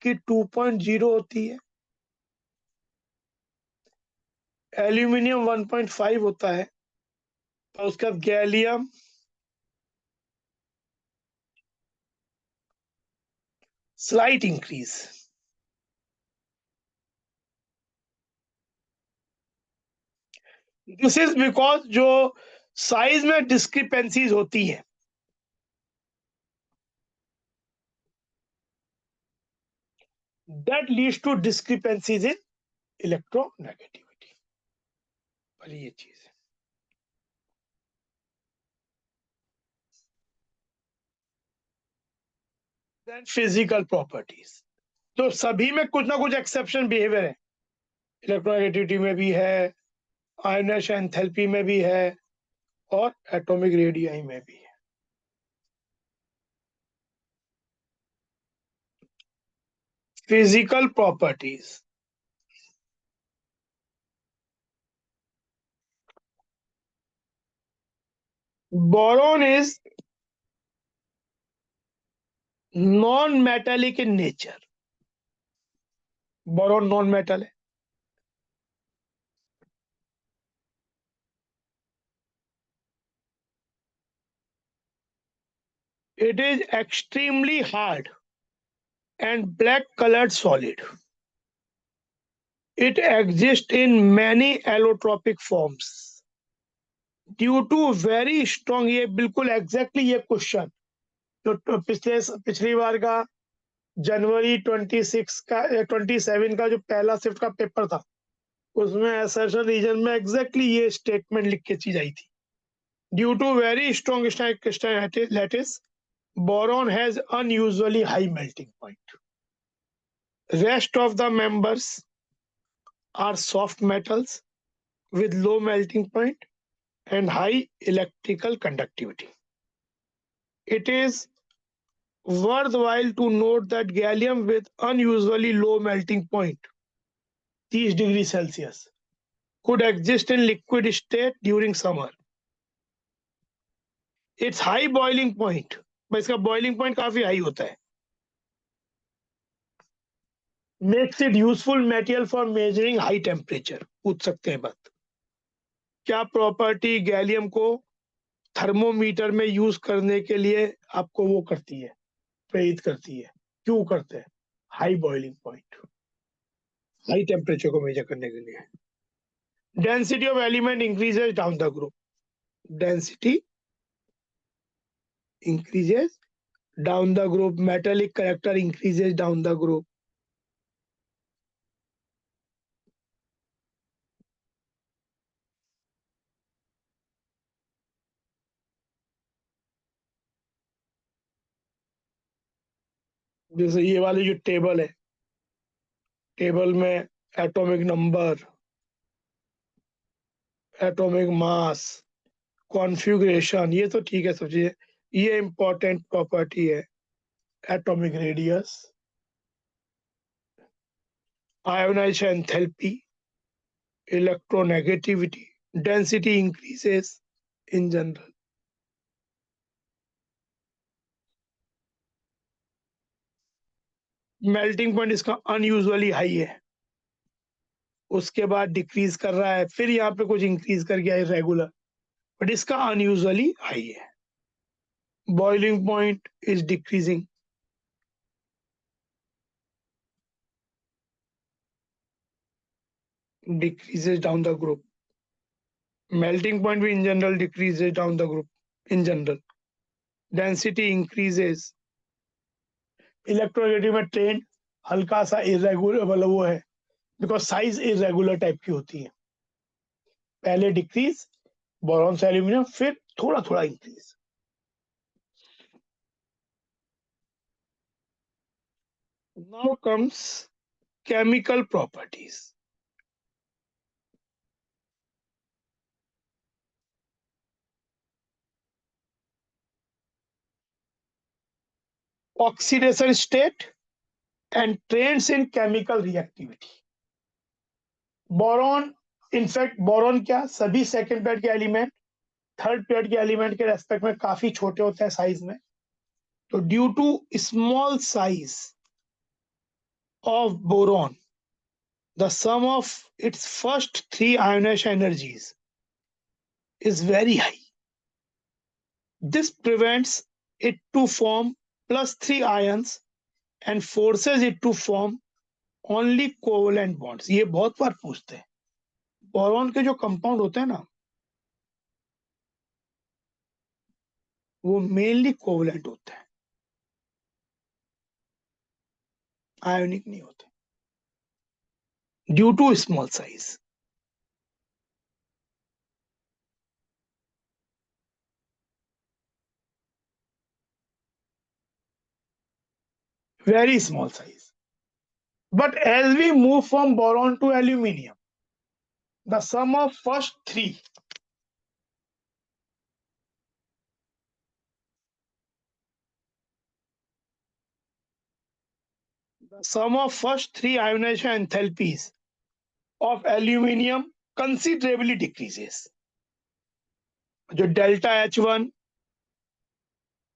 की 2.0 होती है, एल्यूमिनियम 1.5 होता है, और उसके बाद gallium slight increase. This is because जो साइज में डिस्क्रिपेंसीज होती है, that leads to discrepancies in electronegativity। पर ये चीज है। Then physical properties, तो सभी में कुछ ना कुछ एक्सेप्शन बिहेवियर है, इलेक्ट्रोनेगेटिविटी में भी है, आयनेशन एंथैल्पी में भी है, और एटॉमिक रेडियाई में भी है। Physical properties, boron is non metallic in nature, boron non metal है। It is extremely hard and black colored solid. It exists in many allotropic forms. Due to very strong, ये बिल्कुल exactly ये question जो पिछली बार का जनवरी 26 का 27 का जो पहला शिफ्ट का पेपर था, उसमें असर्शन रीजन में एग्जैक्टली ये स्टेटमेंट लिख के चीज आई थी. Due to very strong lattice, boron has unusually high melting point. Rest of the members are soft metals with low melting point and high electrical conductivity. It is worthwhile to note that gallium with unusually low melting point, 30 degrees Celsius, could exist in liquid state during summer. Its high boiling point, इसका boiling point काफी high होता है, makes it useful material for measuring high temperature. पूछ सकते हैं बात, क्या property gallium को थर्मोमीटर में यूज करने के लिए आपको वो करती है, प्रेरित करती है? क्यों करते हैं? High boiling point, high temperature को मेजर करने के लिए. Density of element increases down the group. Density increases down the group. Metallic character increases down the group. जैसे ये वाली जो टेबल है, टेबल में atomic number, atomic mass, configuration, ये तो ठीक है सब चीजें. ये इंपॉर्टेंट प्रॉपर्टी है. Atomic radius, ionization enthalpy, electronegativity, density increases in general. Melting point इसका अनयूजुअली हाई है, उसके बाद डिक्रीज कर रहा है, फिर यहाँ पे कुछ इंक्रीज कर गया है रेगुलर, बट इसका अनयूजुअली हाई है. Boiling point is decreasing. decreases down the group. Melting point भी in general decreases down the group in general. Density increases. Electronegative में ट्रेंड हल्का सा इरेगुलर, मतलब वो है बिकॉज साइज इरेगुलर टाइप की होती है. पहले डिक्रीज बोरॉन से एल्यूमिनियम, फिर थोड़ा थोड़ा increase. Now comes chemical properties. Oxidation state and trends in chemical reactivity. Boron, in fact boron क्या, सभी सेकंड पेरियड के एलिमेंट थर्ड पेरियड के एलिमेंट के रेस्पेक्ट में काफी छोटे होते हैं साइज में. तो due to small size of boron, the sum of its first 3 ionization energies is very high. This prevents it to form +3 ions and forces it to form only covalent bonds. ये बहुत बार पूछते हैं. Boron के जो compound होते हैं ना, वो मेनली कोवलेंट होते हैं, आयोनिक नहीं होते, due to small size. Very small size. But as we move from boron to aluminium, the sum of first 3 ionization enthalpies of aluminium considerably decreases. जो डेल्टा H1,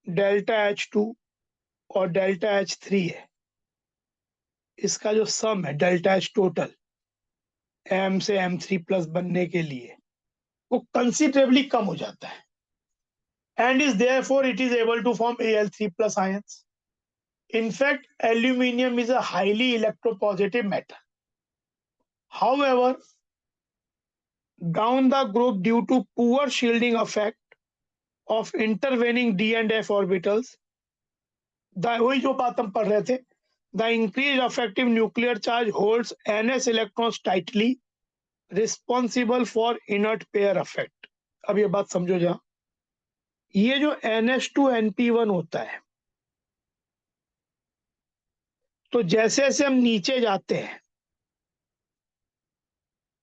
डेल्टा H2 और delta H3 है, इसका जो सम है delta H total M से M3 plus बनने के लिए, वो कंसिडरेबली कम हो जाता है and is therefore it is able to form Al3 plus ions. In fact, aluminium is a highly electropositive metal. However, down the group, due to poor shielding effect of intervening D and F orbitals, वही जो बात हम पढ़ रहे थे, the increased effective nuclear charge holds ns electrons tightly, responsible for inert pair effect. अब ये बात समझो जरा, ये जो NH2NP1 होता है, तो जैसे जैसे हम नीचे जाते हैं,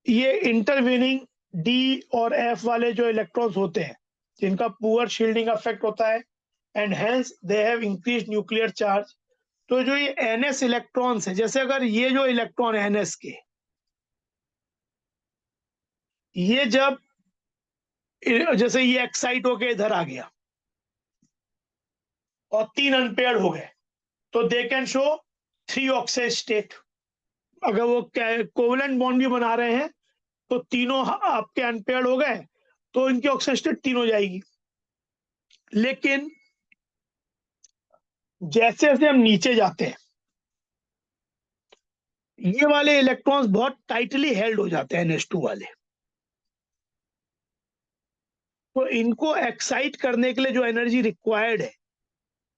ये इंटरवेनिंग डी और एफ वाले जो इलेक्ट्रॉन्स होते हैं, जिनका पुअर शील्डिंग इफेक्ट होता है, and hence they have increased nuclear charge. तो जो ये एनएस इलेक्ट्रॉन्स है, जैसे अगर ये जो इलेक्ट्रॉन है एनएस के, ये जब जैसे ये एक्साइट होके इधर आ गया और 3 अनपेयर्ड हो गए, तो they can show 3 oxide state. अगर वो कोवलेंट बॉन्ड भी बना रहे हैं तो तीनों आपके अनपेयर्ड हो गए, तो इनकी ऑक्साइड स्टेट 3 हो जाएगी. लेकिन जैसे जैसे हम नीचे जाते हैं, ये वाले इलेक्ट्रॉन्स बहुत टाइटली हेल्ड हो जाते हैं NH2 वाले, तो इनको एक्साइट करने के लिए जो एनर्जी रिक्वायर्ड है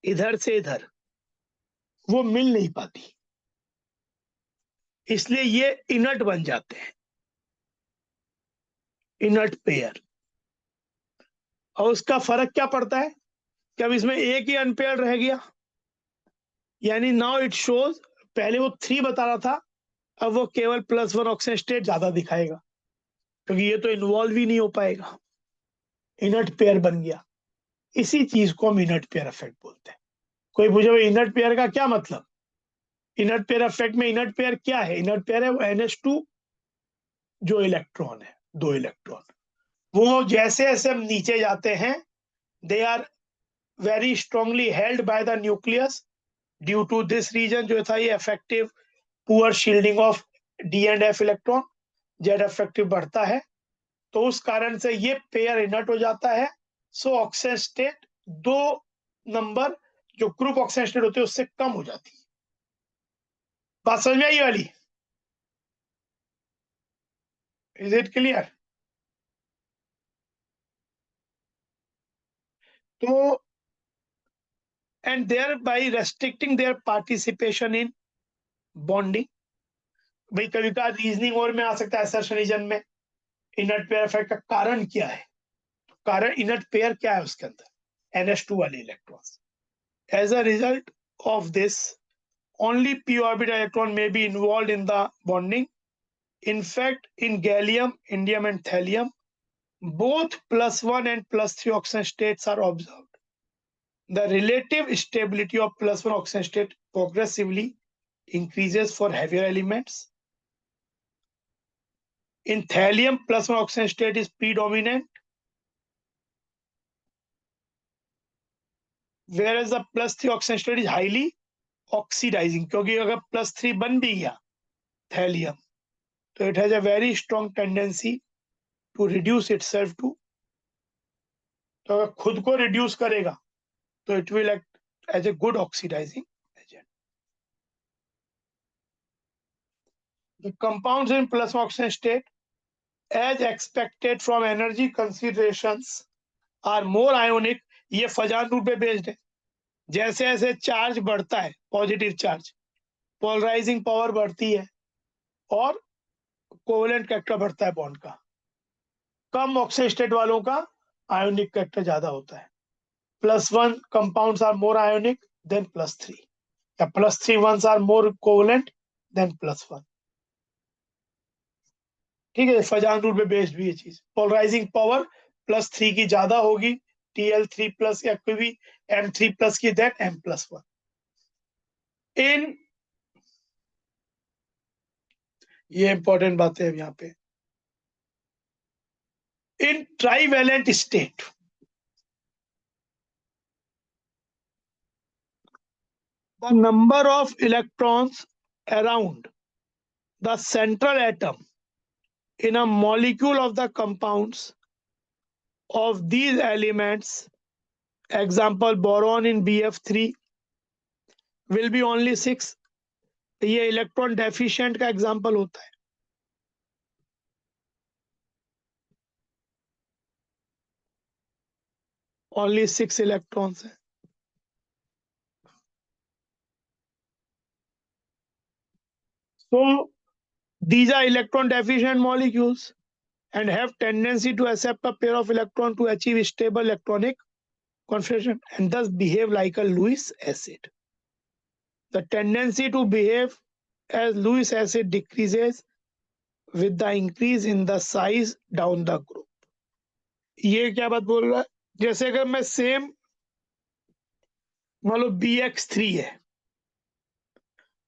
इधर से इधर, वो मिल नहीं पाती, इसलिए ये इनर्ट बन जाते हैं, इनर्ट पेयर. और उसका फर्क क्या पड़ता है कि अब इसमें एक ही अनपेयर रह गया, यानी नाउ इट शोज, पहले वो 3 बता रहा था, अब वो केवल +1 ऑक्सीजन स्टेट ज्यादा दिखाएगा, क्योंकि ये तो इन्वॉल्व ही नहीं हो पाएगा, इनर्ट पेयर बन गया. इसी चीज को हम इनर्ट पेयर इफेक्ट बोलते हैं. कोई पूछे इनर्ट पेयर का क्या मतलब, इनर्ट पेयर इफेक्ट में इनर्ट पेयर क्या है? इनर्ट पेयर है वो NH2 जो इलेक्ट्रॉन है, 2 इलेक्ट्रॉन, वो जैसे जैसे हम नीचे जाते हैं, they are very strongly held by the nucleus due to this reason, जो था ये effective poor shielding of D and F electron, Z effective बढ़ता है, तो उस कारण से ये पेयर इनर्ट हो जाता है. सो ऑक्सीजन स्टेट 2 नंबर जो ग्रुप ऑक्सीजन स्टेट होते हैं उससे कम हो जाती है. बात समझ में आई वाली? Is it clear? तो and thereby restricting their participation in bonding. भाई कभी का रीजनिंग और में आ सकता है असर्शन रीजन में, इनर्ट पेयर इफेक्ट का कारण क्या है? कारण इनर्ट पेयर क्या है उसके अंदर, NH2 वाले electrons. As a result of this, only p orbital electron may be involved in the bonding. In fact, in gallium, indium and thallium, both +1 and +3 oxygen states are observed. The relative stability of +1 oxygen state progressively increases for heavier elements. In thallium, +1 oxygen state is predominant, whereas the +3 oxygen state is highly oxidizing, क्योंकि अगर +3 बन भी गया thallium, तो it has a very strong tendency to reduce itself to, तो अगर खुद को रिड्यूस करेगा तो it will act as a good oxidising agent. The compounds in +1 oxygen state, as expected from energy considerations, are more ionic. ये Fajan rule पे based है. जैसे जैसे चार्ज बढ़ता है, पॉजिटिव चार्ज, पोलराइजिंग पावर बढ़ती है और कोवेलेंट कैरेक्टर बढ़ता है बॉन्ड का. कम ऑक्सीजन स्टेट वालों का आयोनिक कैरेक्टर ज्यादा होता है. +1 compounds are more ionic than +3. The +3 ones are more covalent than +1. ठीक है, फजान रूल पे बेस्ड भी ये चीज. पोलराइजिंग पावर +3 की ज्यादा होगी, Tl3+ या कोई भी M3+ की देन M+1. इन ये इंपॉर्टेंट बातें हैं यहाँ पे. In trivalent state, the number of electrons around the central atom in a molecule of the compounds of these elements example boron in BF3 will be only 6। ये electron deficient का example होता है। Only 6 electrons है। So these are electron deficient molecules and have tendency to accept a pair of electron to achieve stable electronic configuration and thus behave like a Lewis acid. The tendency to behave as Lewis acid decreases with the increase in the size down the group. ये क्या बात बोल रहा है? जैसे अगर मैं same मान लो BX3 है,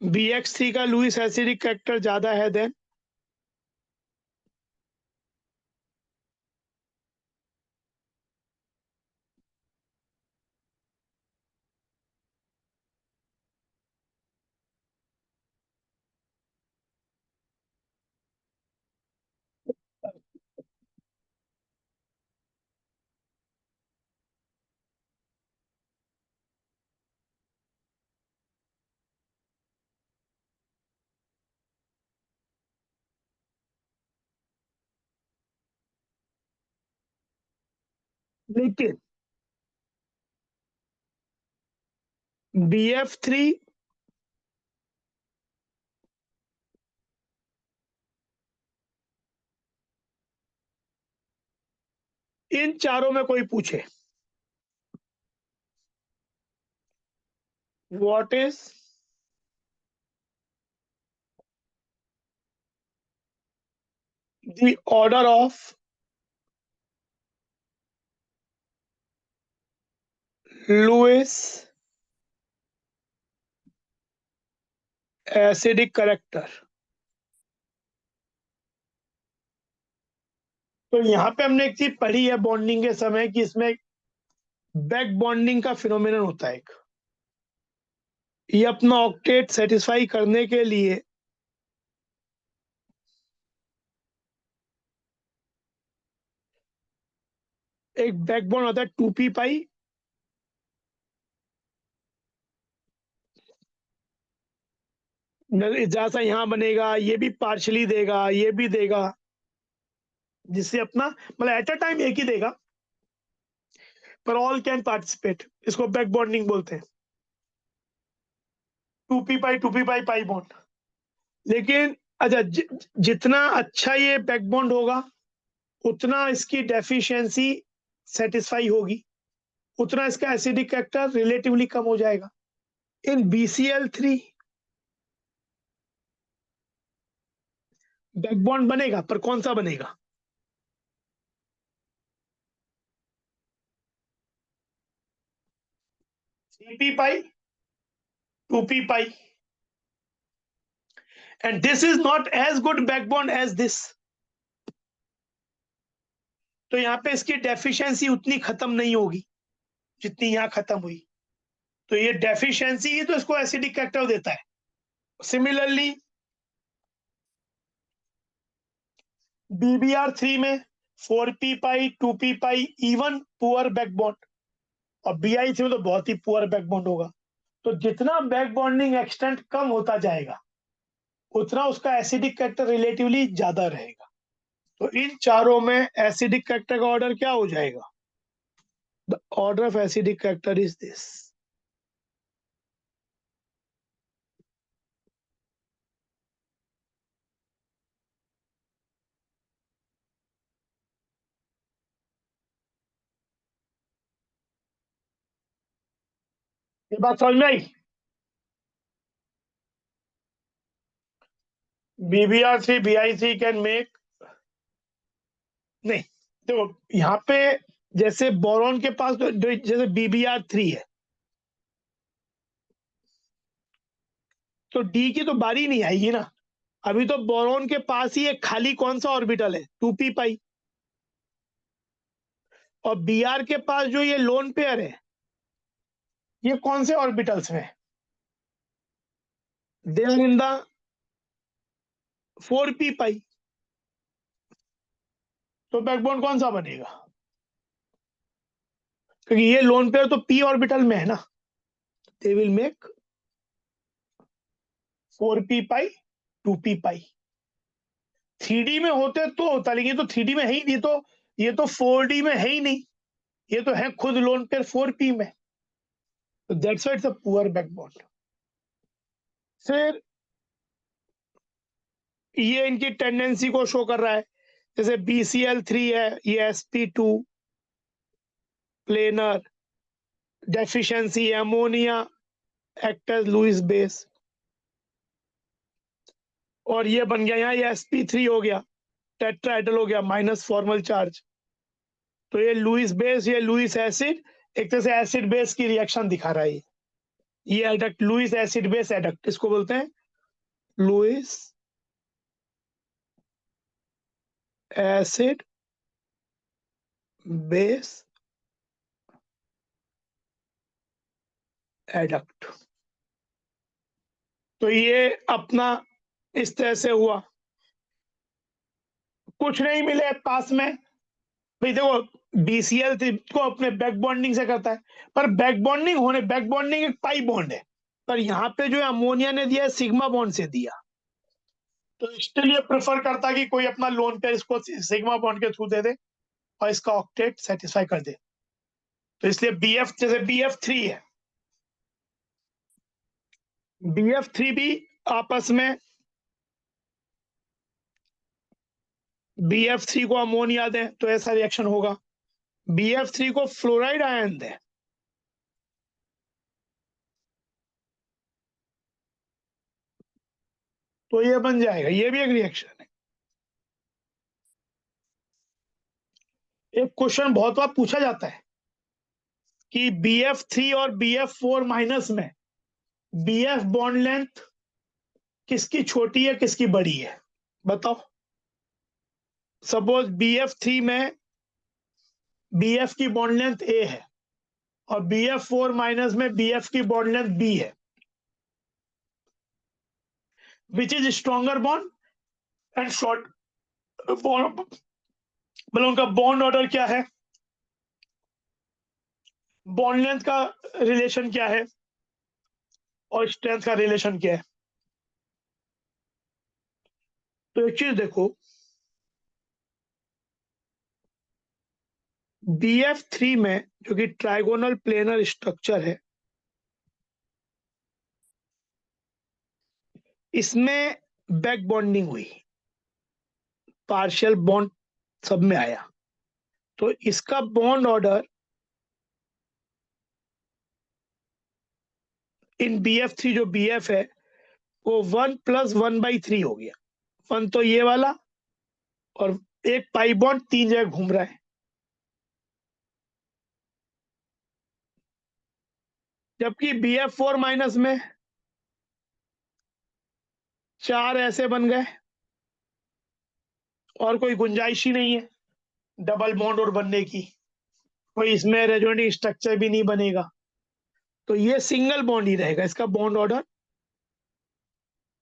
BX3 का लुईस एसिडिक कैरेक्टर ज्यादा है देन लेकिन BF3 इन चारों में कोई पूछे what is the order of Lewis acidic character, तो यहाँ पे हमने एक चीज पढ़ी है बॉन्डिंग के समय कि इसमें बैक बॉन्डिंग का फिनोमिनन होता है। ये अपना ऑक्टेट सेटिस्फाई करने के लिए एक बैकबोन होता है 2p पाई, जैसा यहाँ बनेगा ये भी पार्शली देगा, ये भी देगा, जिससे अपना मतलब एट अ टाइम एक ही देगा पर ऑल कैन पार्टिसिपेट। इसको बैक बॉन्डिंग बोलते हैं, 2p पाई पाई बॉन्ड। लेकिन अच्छा जितना अच्छा ये बैक बॉन्ड होगा उतना इसकी डेफिशिएंसी सेटिस्फाई होगी, उतना इसका एसिडिक कैरेक्टर रिलेटिवली कम हो जाएगा। इन BCl3 बैक बॉन्ड बनेगा पर कौन सा बनेगा? 3p pi 2p pi and this is not as good back bond as this। तो यहाँ पे इसकी डेफिशिएंसी उतनी खत्म नहीं होगी जितनी यहाँ खत्म हुई, तो ये डेफिशिएंसी ही तो इसको एसिडिक कैरेक्टर देता है। सिमिलरली BBr3 में 4p पाई 2p पाई इवन पुअर बैक बॉन्ड, और BI3 में तो बहुत ही पुअर बैक बॉन्ड होगा। तो जितना बैक बॉन्डिंग एक्सटेंट कम होता जाएगा उतना उसका एसिडिक कैरेक्टर रिलेटिवली ज्यादा रहेगा। तो इन चारों में एसिडिक कैरेक्टर का ऑर्डर क्या हो जाएगा? The order of acidic character is this. ये बात समझ में आई? BBr3 BI3 कैन मेक, नहीं देखो यहाँ पे जैसे बोरॉन के पास तो जैसे BBr3 है तो डी की तो बारी नहीं आएगी ना। अभी तो बोरॉन के पास ही एक खाली कौन सा ऑर्बिटल है 2p पाई, और Br के पास जो ये लोन पेयर है ये कौन से ऑर्बिटल्स में? They are in the 4p pi. तो बैकबोन कौन सा बनेगा? क्योंकि ये लोन पेयर तो p ऑर्बिटल में है ना, they will make 4p pi 2p pi. 3D में होते तो होता, लेकिन ये तो 3D में है ही नहीं, तो ये तो 4D में है ही नहीं, ये तो है खुद लोन पेयर 4p में। तो that's why it's a poor backbond. फिर ये इनकी टेंडेंसी को शो कर रहा है, जैसे BCl3 है, ये sp2 planar deficiency, ammonia act as Lewis base, और ये बन गया यहाँ, ये sp3 हो गया, टेट्राहेड्रल हो गया, माइनस फॉर्मल चार्ज। तो ये लुईस बेस, ये लुईस एसिड, एक तरह से एसिड बेस की रिएक्शन दिखा रहा है ये adduct, Lewis acid base adduct, इसको बोलते हैं लुईस एसिड बेस एडक्ट। तो ये अपना इस तरह से हुआ, कुछ नहीं मिले पास में। भाई देखो BCl को अपने बैक बॉन्डिंग से करता है, पर बैक बॉन्डिंग होने, बैक बॉन्डिंग एक पाई बॉन्ड है, पर यहाँ पे जो अमोनिया ने दिया है सिग्मा बॉन्ड से दिया, तो स्टिल ये प्रेफर करता है कि कोई अपना लोन पेयर इसको सिग्मा बॉन्ड के थ्रू दे दे और इसका ऑक्टेट सेटिस्फाई कर दे। तो इसलिए BF, जैसे BF3 है, BF3 भी आपस में, BF3 को अमोनिया दें तो ऐसा रिएक्शन होगा, BF3 को फ्लोराइड आयन दें तो ये बन जाएगा, ये भी एक रिएक्शन है। एक क्वेश्चन बहुत बार पूछा जाता है कि BF3 और BF4 माइनस में BF बॉन्ड लेंथ किसकी छोटी है किसकी बड़ी है, बताओ। सपोज BF3 में BF की बॉन्ड लेंथ A है और BF4 माइनस में BF की बॉन्ड लेंथ B है, which is stronger bond and short bond, मतलब उनका बॉन्ड ऑर्डर क्या है, बॉन्ड लेंथ का रिलेशन क्या है और स्ट्रेंथ का रिलेशन क्या है। तो एक चीज देखो, BF3 में जो कि ट्राइगोनल प्लेनर स्ट्रक्चर है, इसमें बैक बॉन्डिंग हुई, पार्शियल बॉन्ड सब में आया, तो इसका बॉन्ड ऑर्डर इन BF3 जो BF है वो 1+1/3 हो गया। 1 तो ये वाला, और एक पाई बॉन्ड 3 जगह घूम रहा है, जबकि BF4 माइनस में 4 ऐसे बन गए और कोई गुंजाइश ही नहीं है डबल बॉन्ड और बनने की, कोई इसमें रेजोनेटिंग स्ट्रक्चर भी नहीं बनेगा, तो ये सिंगल बॉन्ड ही रहेगा, इसका बॉन्ड ऑर्डर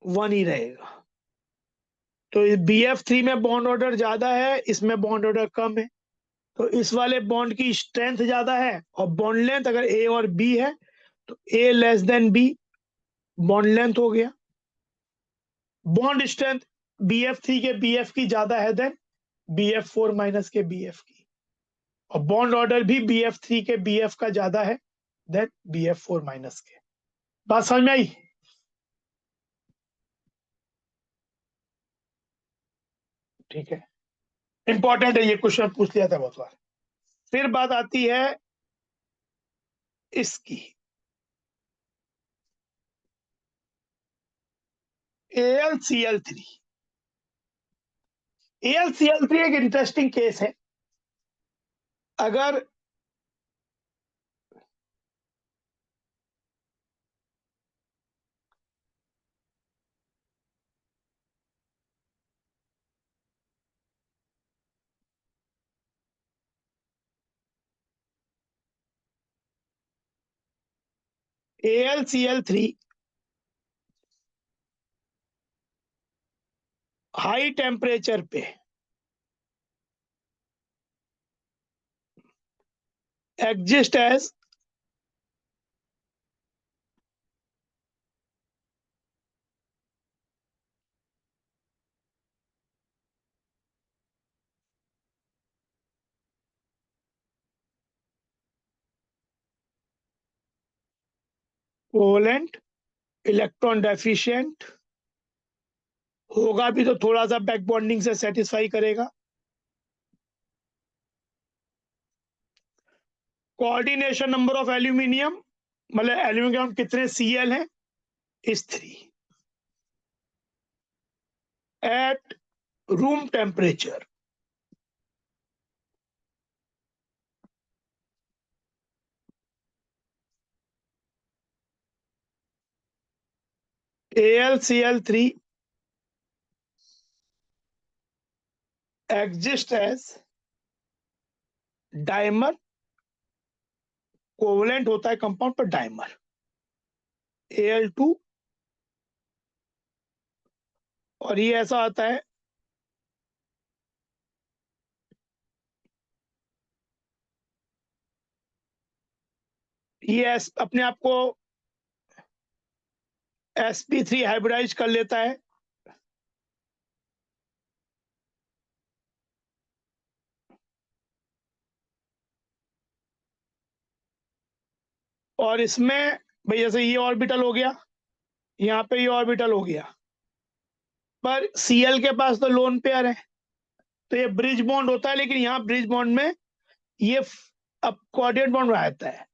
1 ही रहेगा। तो BF3 में बॉन्ड ऑर्डर ज्यादा है, इसमें बॉन्ड ऑर्डर कम है, तो इस वाले बॉन्ड की स्ट्रेंथ ज्यादा है, और बॉन्ड लेंथ अगर A और B है तो A less than B bond length हो गया। बॉन्ड स्ट्रेंथ BF3 के BF की ज्यादा है देन BF4 माइनस के BF की, और बॉन्ड ऑर्डर भी BF3 के BF का ज्यादा है देन BF4 माइनस के। बात समझ में आई? ठीक है, इंपॉर्टेंट है, ये क्वेश्चन पूछ लिया था बहुत बार। फिर बात आती है इसकी, AlCl3। AlCl3 एक इंटरेस्टिंग केस है। अगर AlCl3 हाई टेम्परेचर पे exist as covalent electron deficient, होगा भी तो थोड़ा सा बैक बॉन्डिंग से सेटिस्फाई करेगा। कोऑर्डिनेशन नंबर ऑफ एल्यूमिनियम, मतलब एल्यूमिनियम कितने Cl हैं, इस 3 at room temperature. AlCl3 exist as dimer, covalent होता है कंपाउंड पर डाइमर। Al2, और ये ऐसा आता है ये अपने आप को sp3 हाइब्रिडाइज कर लेता है, और इसमें भाई जैसे ये ऑर्बिटल हो गया, यहाँ पे ये ऑर्बिटल हो गया, पर Cl के पास तो लोन पेयर है, तो ये ब्रिज बॉन्ड होता है, लेकिन यहाँ ब्रिज बॉन्ड में ये अब कोऑर्डिनेट बॉन्ड रहता है,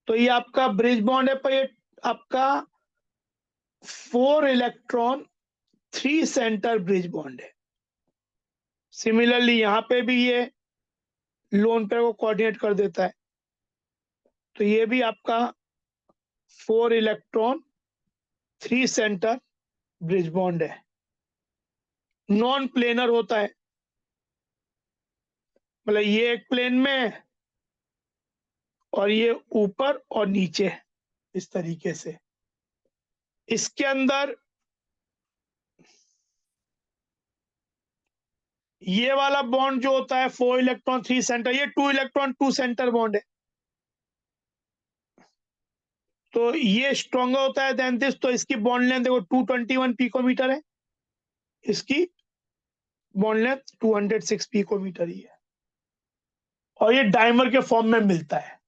तो ये आपका ब्रिज बॉन्ड है, पर ये आपका 4 इलेक्ट्रॉन 3 सेंटर ब्रिज बॉन्ड है। सिमिलरली यहाँ पे भी ये लोन पेयर को कोऑर्डिनेट कर देता है, तो ये भी आपका 4 इलेक्ट्रॉन 3 सेंटर ब्रिज बॉन्ड है, नॉन प्लेनर होता है, मतलब ये एक प्लेन में है और ये ऊपर और नीचे, इस तरीके से। इसके अंदर ये वाला बॉन्ड जो होता है 4 इलेक्ट्रॉन 3 सेंटर, ये 2 इलेक्ट्रॉन 2 सेंटर बॉन्ड है, तो ये स्ट्रॉन्गर होता है देन दिस, तो इसकी बॉन्ड लेंथ देखो 221 पिकोमीटर है, इसकी बॉन्ड लेंथ 206 पिकोमीटर ही है, और ये डाइमर के फॉर्म में मिलता है।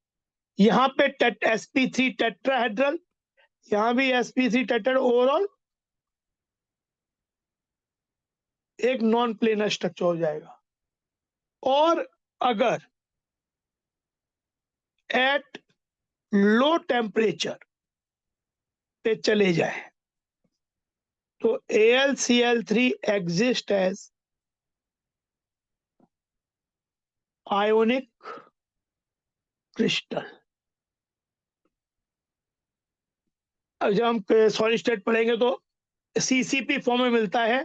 यहाँ पे sp3 टेट्राहेड्रल, यहाँ भी sp3 टेट्रा, ओवरऑल एक नॉन प्लेनर स्ट्रक्चर हो जाएगा। और अगर एट लो टेम्परेचर पे चले जाए तो AlCl3 exist as ionic crystal. अब जब हम सॉलिड स्टेट पढ़ेंगे तो CCP फॉर्म में मिलता है।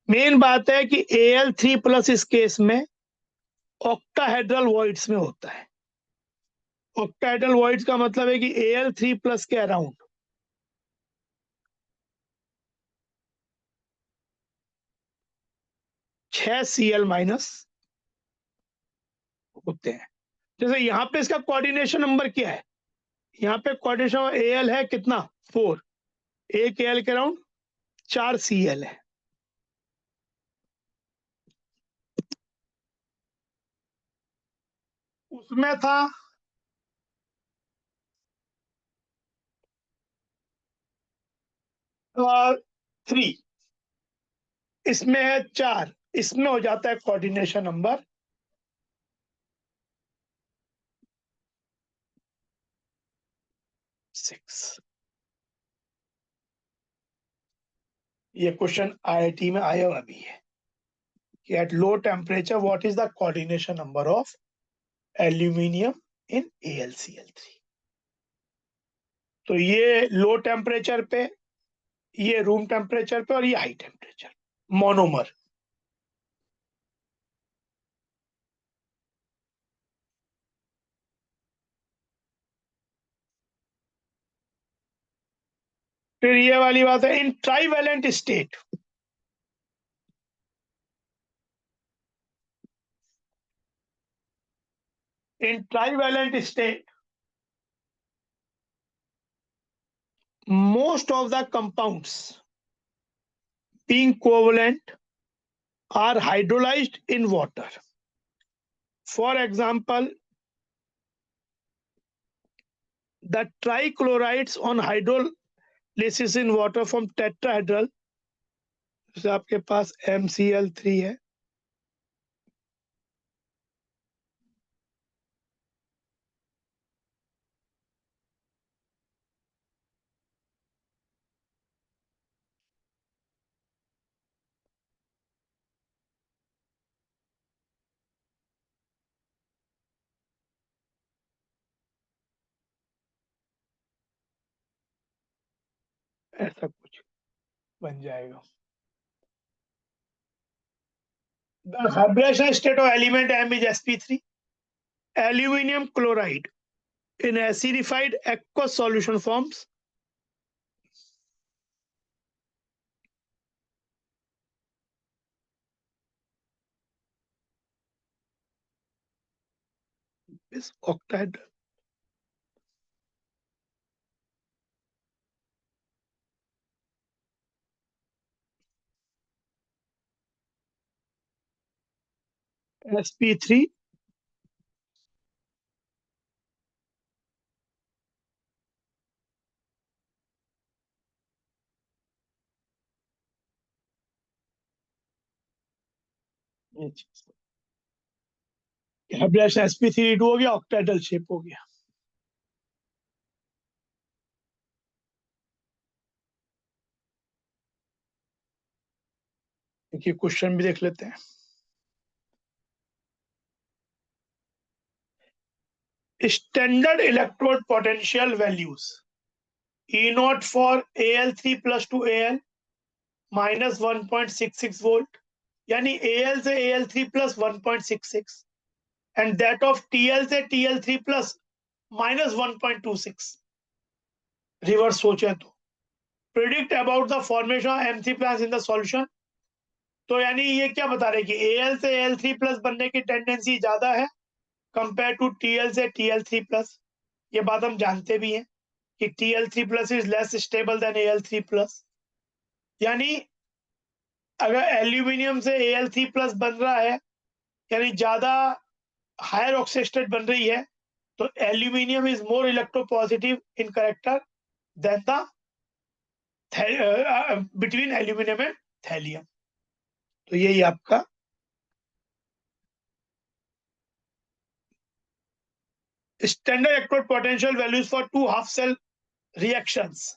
मेन बात है कि Al3+ इस केस में ऑक्टाहेड्रल वॉइड्स में होता है। ऑक्टाहेड्रल वॉइड्स का मतलब है कि Al3+ के अराउंड 6 Cl- होते हैं। जैसे यहाँ पे इसका कोऑर्डिनेशन नंबर क्या है, यहाँ पे कोऑर्डिनेशन Al है कितना 4, एक Al के अराउंड 4 Cl है। उसमें था 3, इसमें है 4, इसमें हो जाता है कोऑर्डिनेशन नंबर 6। ये क्वेश्चन IIT में आया हुआ भी है कि at low temperature what is the coordination number of aluminium in AlCl3। तो ये लो टेम्परेचर पे, ये रूम टेम्परेचर पे, और ये हाई टेम्परेचर मोनोमर। फिर ये वाली बात है in trivalent state, in trivalent state, most of the compounds being covalent are hydrolyzed in water. For example, the trichlorides on hydrolysis in water from tetrahedral, जैसे आपके पास MCl3 है, ऐसा कुछ बन जाएगा. The hybridization state of element M is sp3. Aluminium chloride in acidified aqueous solution forms is octahedral. sp3 hybridization sp3 हो गया, octahedral shape हो गया. देखिए क्वेश्चन भी देख लेते हैं. Standard electrode potential values E naught for Al3 plus to Al minus 1.66 volt, यानी Al से Al3 plus 1.66 and that of Tl से Tl3 plus minus 1.26. रिवर्स सोचे तो predict about the formation of M3 plans in the solution. तो यानी ये क्या बता रहे कि Al से Al3 plus बनने की टेंडेंसी ज्यादा है कंपेयर टू Tl से Tl3 plus. ये बात हम जानते भी हैं कि Tl3 plus is less stable than Al3 plus. यानी अगर एल्यूमिनियम से Al3 plus बन रहा है यानी ज्यादा हायर ऑक्सीडेशन स्टेट बन रही है, तो aluminium is more electropositive in character than the between aluminium and thallium. तो यही आपका standard electrode potential values for two half cell reactions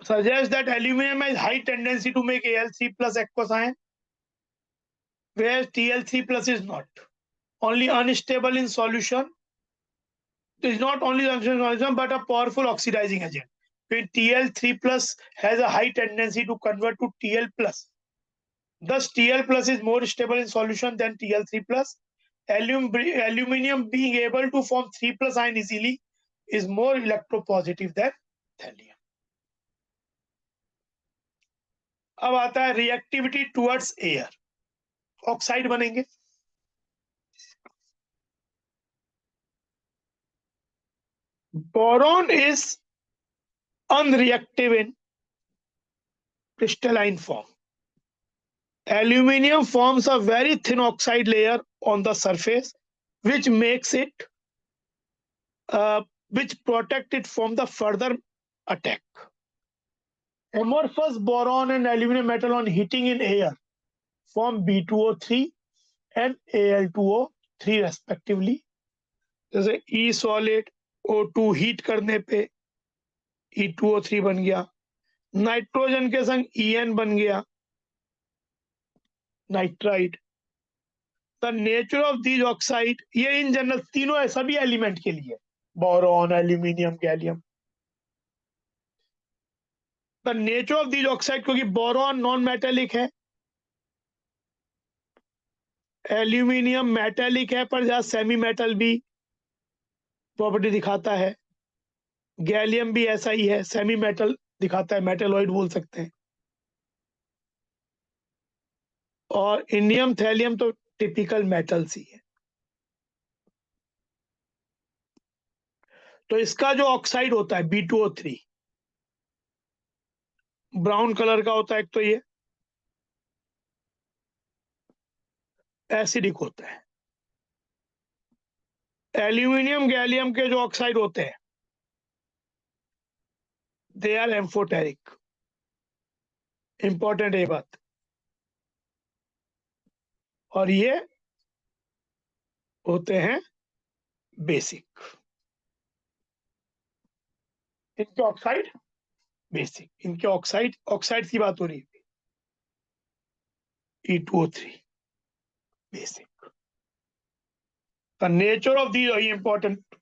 suggest that aluminum has high tendency to make Al3 plus aqueous ion, whereas Tl3 plus is not. Only unstable in solution. It is not only unstable in solution but a powerful oxidizing agent. When Tl3 plus has a high tendency to convert to Tl plus. Thus, Tl plus is more stable in solution than Tl3 plus. Aluminium being able to form 3 plus ion easily is more electropositive than thallium. अब आता है reactivity towards air. Oxide बनेंगे. Boron is unreactive in crystalline form. Aluminium forms a very thin oxide layer on the surface, which makes it, which protect it from the further attack. Amorphous boron and aluminum metal on heating in air form B2O3 and Al2O3 respectively. जैसे E solid O2 heat करने पे E2O3 बन गया, nitrogen के संग En बन गया, nitride. The nature of these oxide, ये इन जनरल तीनों है सभी एलिमेंट के लिए, boron, aluminium, gallium. The nature of these oxide, क्योंकि बोरॉन नॉन मेटेलिक है, एल्यूमिनियम मेटेलिक है पर जहां सेमी मेटल भी प्रॉपर्टी दिखाता है, गैलियम भी ऐसा ही है, सेमी मेटल दिखाता है, मेटेलॉइड बोल सकते हैं. और इंडियम, थैलियम तो टिपिकल मेटल्स ही है। तो इसका जो ऑक्साइड होता है B2O3 ब्राउन कलर का होता है, एक तो ये एसिडिक होता है। एल्यूमिनियम गैलियम के जो ऑक्साइड होते हैं दे आर एम्फोटेरिक। इंपॉर्टेंट है बात। और ये होते हैं बेसिक। इनके ऑक्साइड बेसिक, इनके ऑक्साइड की बात हो रही है। E2O3 basic. The nature of these are important.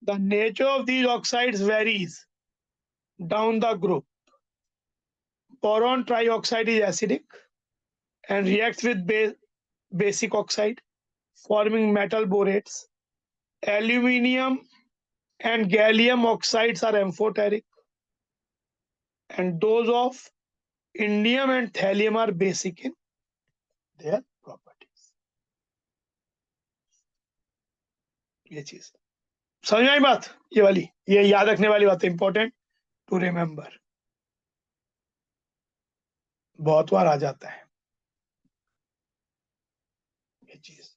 The nature of these oxides varies down the group. Boron trioxide is acidic and reacts with basic oxide, forming metal borates. Aluminium and gallium oxides are amphoteric, and those of indium and thallium are basic in their properties. ये चीज समझ में आई बात? ये वाली, ये याद रखने वाली बात है, इंपॉर्टेंट टू रिमेम्बर, बहुत बार आ जाता है ये चीज।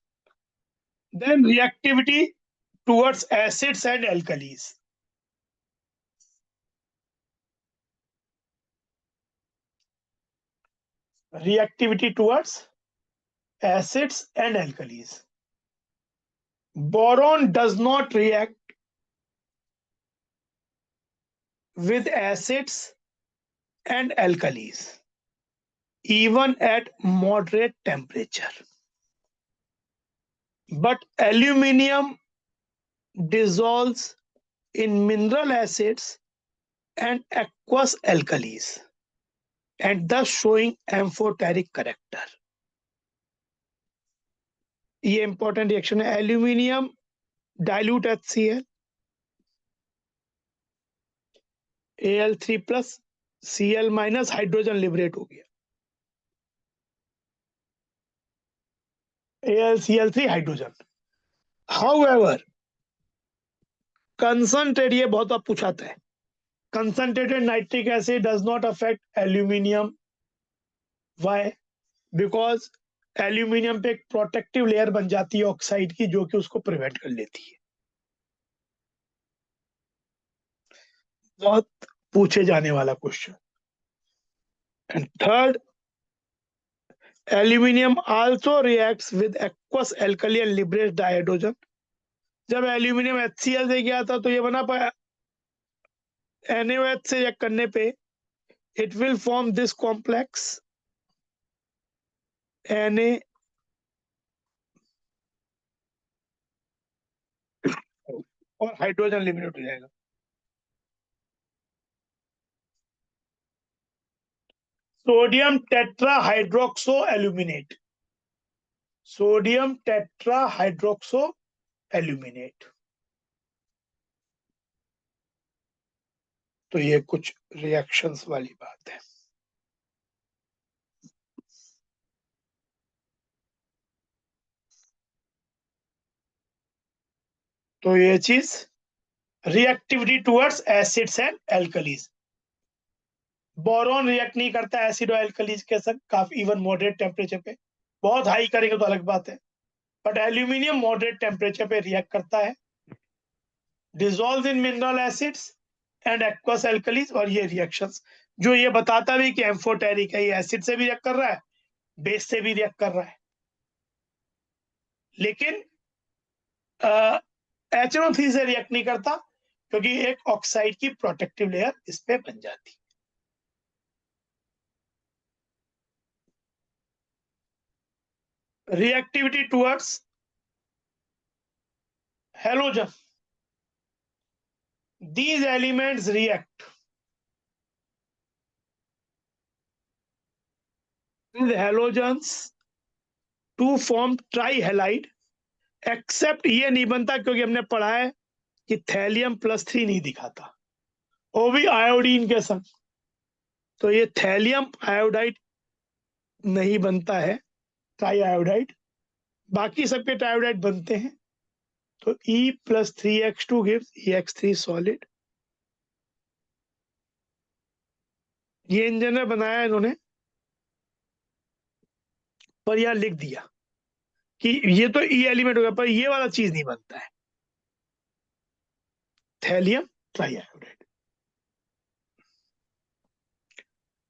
देन reactivity towards acids and alkalis. Reactivity towards acids and alkalis. Boron does not react with acids and alkalis even at moderate temperature, but aluminium dissolves in mineral acids and aqueous alkalis and thus showing amphoteric character. ये important reaction है। Aluminium dilute HCl, Al3+ Cl- hydrogen liberate हो गया, AlCl3 hydrogen. However concentrate, ये बहुत आप पूछाता है, concentrated nitric acid does not affect aluminium. Why? Because aluminium पे एक प्रोटेक्टिव लेयर बन जाती है ऑक्साइड की, जो कि उसको प्रिवेंट कर लेती है। बहुत पूछे जाने वाला question. And third, aluminium also reacts with aqueous alkali and liberates dihydrogen. जब एल्यूमिनियम HCl से गया था तो ये बना पाया, NaOH से चेक करने पे it will form this complex Na और हाइड्रोजन लिबरेट हो जाएगा। Sodium tetrahydroxo aluminate, sodium tetrahydroxo aluminate. तो ये कुछ रिएक्शंस वाली बात है। तो ये चीज reactivity towards acids and alkalis. Boron react नहीं करता एसिड और एल्कलीज के साथ, काफी इवन मॉडरेट टेम्परेचर पे। बहुत हाई करेंगे तो अलग बात है, बट एल्यूमिनियम मॉडरेट टेम्परेचर पे रिएक्ट करता है, dissolve in mineral acids and aqueous alkalis. और ये रिएक्शंस जो ये बताता भी कि एम्फोटेरिक है, ये एसिड से भी रिएक्ट कर रहा है, बेस से भी रिएक्ट कर रहा है, लेकिन HNO3 से रिएक्ट नहीं करता क्योंकि एक ऑक्साइड की प्रोटेक्टिव लेयर इस पे बन जाती। Reactivity towards halogen, these elements react with halogens to form trihalide, except ये नहीं बनता क्योंकि हमने पढ़ा है कि थैलियम +3 नहीं दिखाता, वो भी आयोडीन के संग। तो ये थैलियम आयोडाइड नहीं बनता है, ट्राई आयोडाइड। बाकी सबके ट्रायोडाइड बनते हैं। तो E + 3x2 gives EX3 solid. ये इंजीनियर बनाया इन्होंने, पर यह लिख दिया कि ये तो E एलिमेंट हो गया, पर ये वाला चीज नहीं बनता है, थैलियम ट्राईआयोडाइड।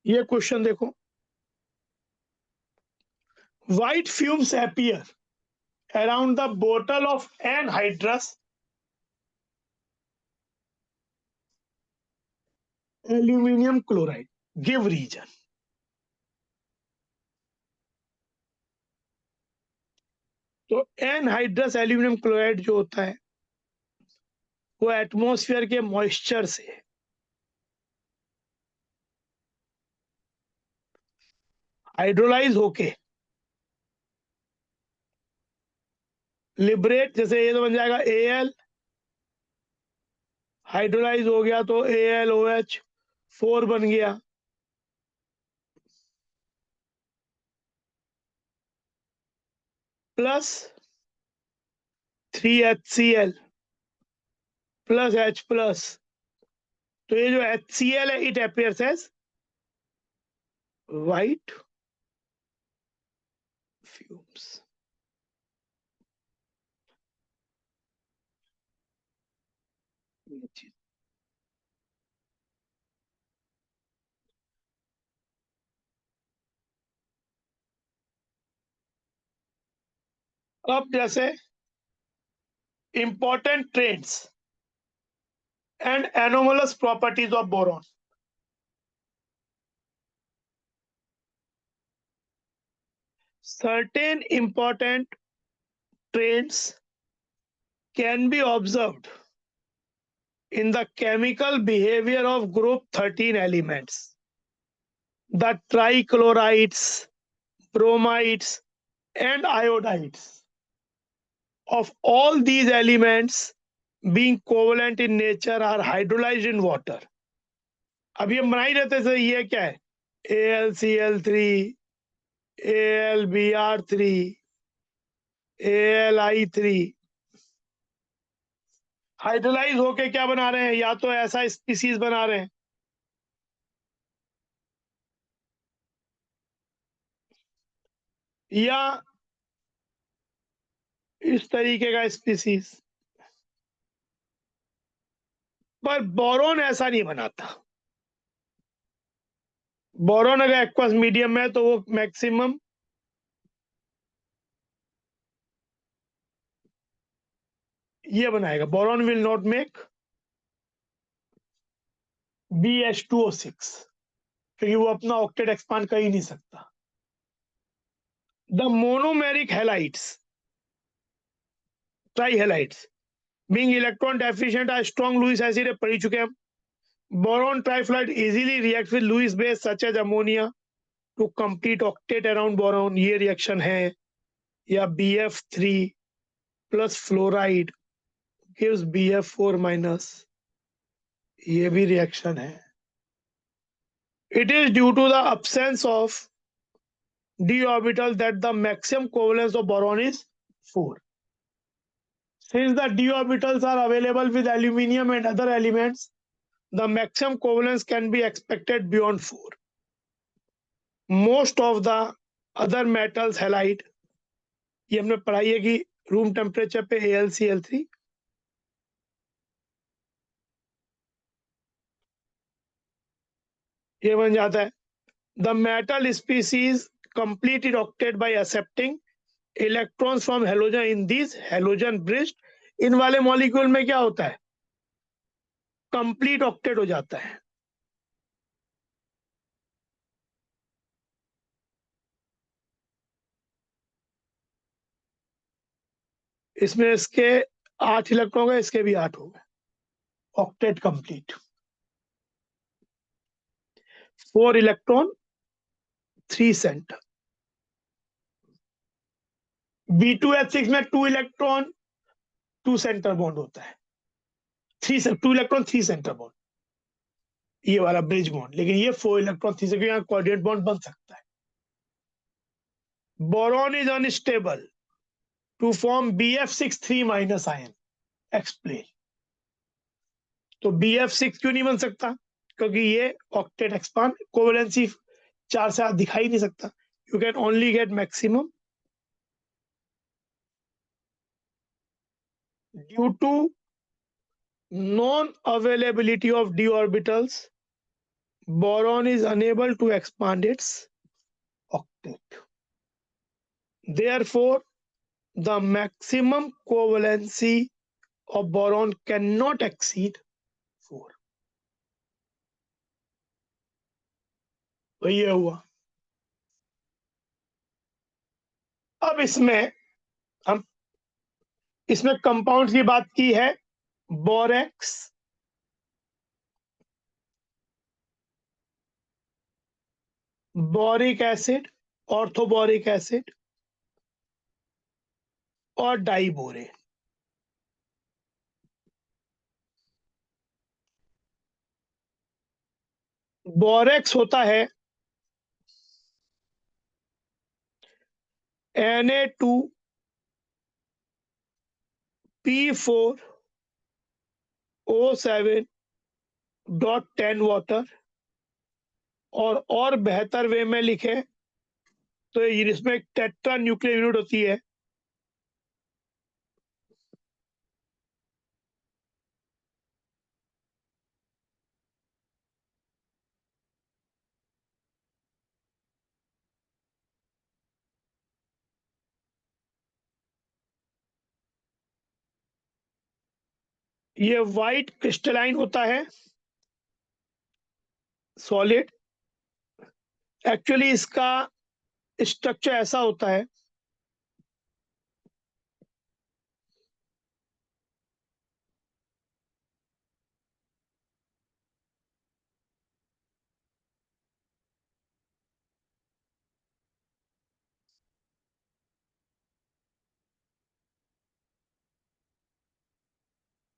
ये क्वेश्चन देखो, white fumes appear around the बोतल of anhydrous aluminium chloride, give reason. तो एनहाइड्रस एल्यूमिनियम क्लोराइड जो होता है वो एटमॉस्फेयर के मॉइस्चर से हाइड्रोलाइज होके लिबरेट, जैसे ये तो बन जाएगा Al, हाइड्रोलाइज हो गया तो AlOH4 बन गया, प्लस 3HCl प्लस H+। तो ये जो HCl है, it appears as white fumes. अब जैसे important trends and anomalous properties of boron. Certain important trends can be observed in the chemical behavior of group 13 elements. The trichlorides, bromides, and iodides of all these elements being covalent in nature are hydrolyzed in water. अभी हम बना ही रहते थे, ये क्या है, AlCl3, AlBr3, AlI3, hydrolyse होके क्या बना रहे हैं, या तो ऐसा स्पीसीज बना रहे हैं या इस तरीके का स्पीसीज। पर बोरॉन ऐसा नहीं बनाता। बोरॉन अगर एक्वस मीडियम है तो वो मैक्सिमम ये बनाएगा, boron will not make BH2O6, क्योंकि वो अपना ऑक्टेट एक्सपांड कर ही नहीं सकता। The monomeric halides, trihalides being electron deficient are strong Lewis acid, पढ़ चुके हम। Boron trifluoride easily react with Lewis base such as ammonia to complete octet around boron, ये रिएक्शन है। या BF3 plus fluoride gives BF4-, ये भी reaction है। It is due to the absence of d orbital that the maximum covalence of boron is 4. Since the d orbitals are available with aluminium and other elements, the maximum covalence can be expected beyond 4. Most of the other metals halide, ये हमने पढ़ाई है कि room temperature पे AlCl3, ये बन जाता है। The metal species completed octet by accepting electrons from halogen in these halogen bridged। इन वाले मॉलिक्यूल में क्या होता है, कंप्लीट ऑक्टेट हो जाता है। इसमें इसके 8 इलेक्ट्रॉन हो गए, इसके भी 8 हो गए, octet complete. 4 electron 3 centre. B2H6 में 2 इलेक्ट्रॉन 2 सेंटर बॉन्ड होता है, 2 इलेक्ट्रॉन 3 सेंटर बॉन्ड। ये वाला ब्रिज बॉन्ड, लेकिन ये 4 इलेक्ट्रॉन थी, क्योंकि यहाँ कोऑर्डिनेट बॉन्ड बन सकता है। Boron is unstable to form BF6 3 minus ion, explain. तो BF6 क्यों नहीं बन सकता? क्योंकि ये ऑक्टेट एक्सपांड, कोवेलेंसी 4 से दिखाई नहीं सकता। You can only get maximum due to non-availability of d orbitals. Boron is unable to expand its octet. Therefore, the maximum covalency of boron cannot exceed 4. तो ये हुआ। अब हम इसमें कंपाउंड की बात की है, borax, boric acid, orthoboric acid और डाइबोरेन। बोरेक्स होता है Na2P4O7.10 वाटर, और बेहतर वे में लिखे तो इसमें एक टेट्रा न्यूक्लियर यूनिट होती है, ये व्हाइट क्रिस्टलाइन होता है, सॉलिड। एक्चुअली इसका स्ट्रक्चर ऐसा होता है,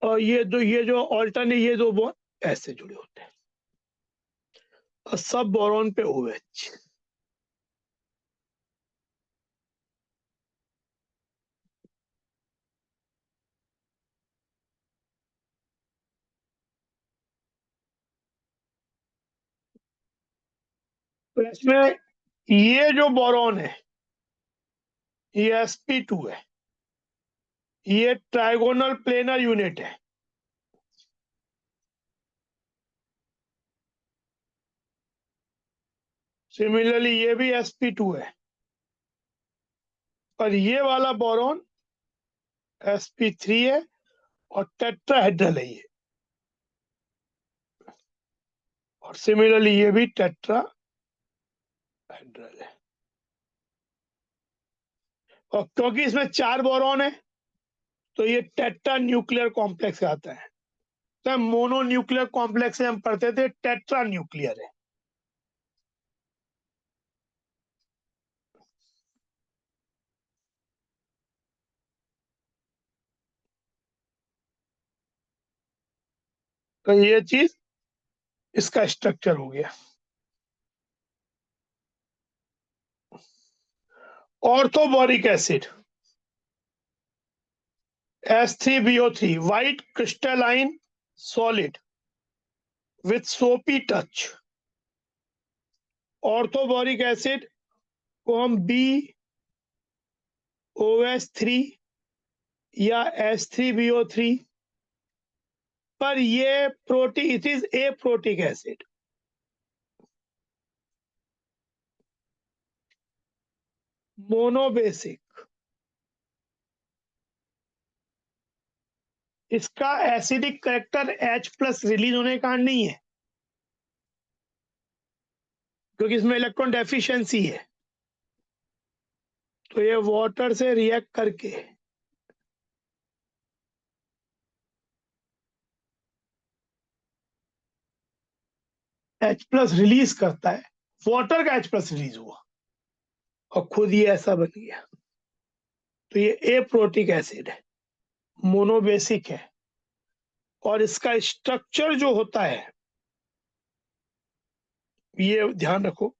और ये जो ऑल्टरनेट, ये दो बॉन्ड ऐसे जुड़े होते हैं, और सब बोरॉन पे OH। तो इसमें ये जो बोरॉन है, ये sp2 है, ये ट्राइगोनल प्लेनर यूनिट है। सिमिलरली ये भी sp2 है, और ये वाला बोरॉन sp3 है, और टेट्राहेड्रल है ये, और सिमिलरली ये भी टेट्राहेड्रल है। और क्योंकि इसमें 4 बोरॉन है, तो ये टेट्रा न्यूक्लियर कॉम्प्लेक्स आता है। तो मोनो न्यूक्लियर कॉम्प्लेक्स से हम पढ़ते थे, टेट्रा न्यूक्लियर है। तो ये चीज इसका स्ट्रक्चर हो गया। Orthoboric acid S3BO3, white crystalline solid with सोपी टच। ऑर्थोबोरिक एसिड को हम BOS3 या S3BO3, पर ये it is a protic acid. Monobasic, इसका एसिडिक करेक्टर H+ रिलीज होने का नहीं है, क्योंकि इसमें इलेक्ट्रॉन डेफिशिएंसी है। तो ये वाटर से रिएक्ट करके H+ रिलीज करता है, वाटर का H+ रिलीज हुआ और खुद ये ऐसा बन गया। तो ये ए प्रोटिक एसिड है, मोनोबेसिक है, और इसका स्ट्रक्चर जो होता है ये ध्यान रखो,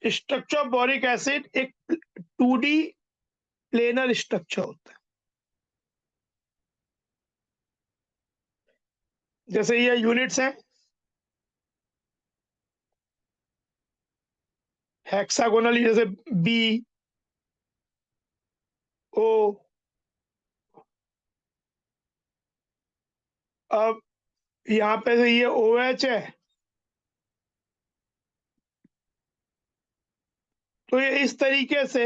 स्ट्रक्चर ऑफ बोरिक एसिड एक 2D प्लेनर स्ट्रक्चर होता है। जैसे ये यूनिट्स हैं, हेक्सागोनली, जैसे बी ओ। अब यहाँ पे से ये OH है, तो ये इस तरीके से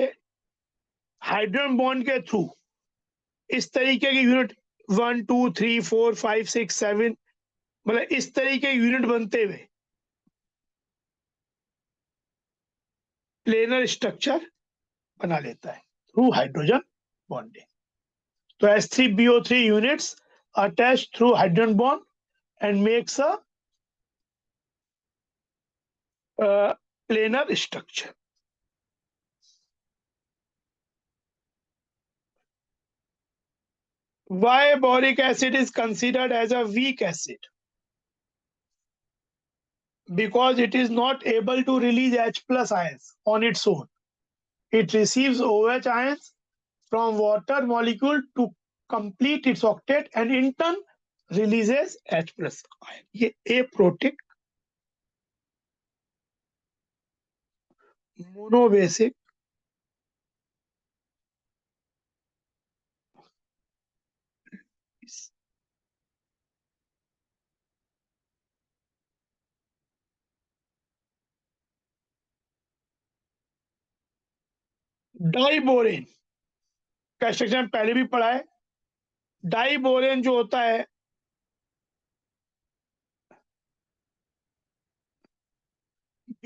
हाइड्रोजन बॉन्ड के थ्रू इस तरीके की यूनिट 1 2 3 4 5 6 7, मतलब इस तरीके यूनिट बनते हुए प्लेनर स्ट्रक्चर बना लेता है थ्रू हाइड्रोजन बॉन्डिंग। तो H3BO3 units attached through hydrogen bond and makes a planar structure. Why boric acid is considered as a weak acid? Because it is not able to release H plus ions on its own. It receives OH ions from water molecule to complete its octet and in turn releases H plus ion. ये aprotic monobasic diborane का structure पहले भी पढ़ा है। Diborane जो होता है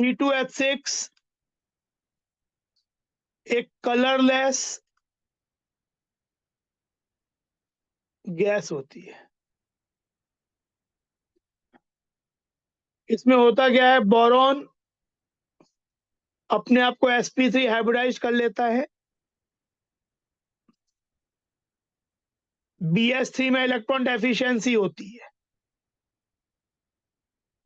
B2H6 एक कलरलेस गैस होती है। इसमें होता क्या है, बोरॉन अपने आप को sp3 हाइब्रिडाइज कर लेता है, BH3 में इलेक्ट्रॉन डेफिशिएंसी होती है,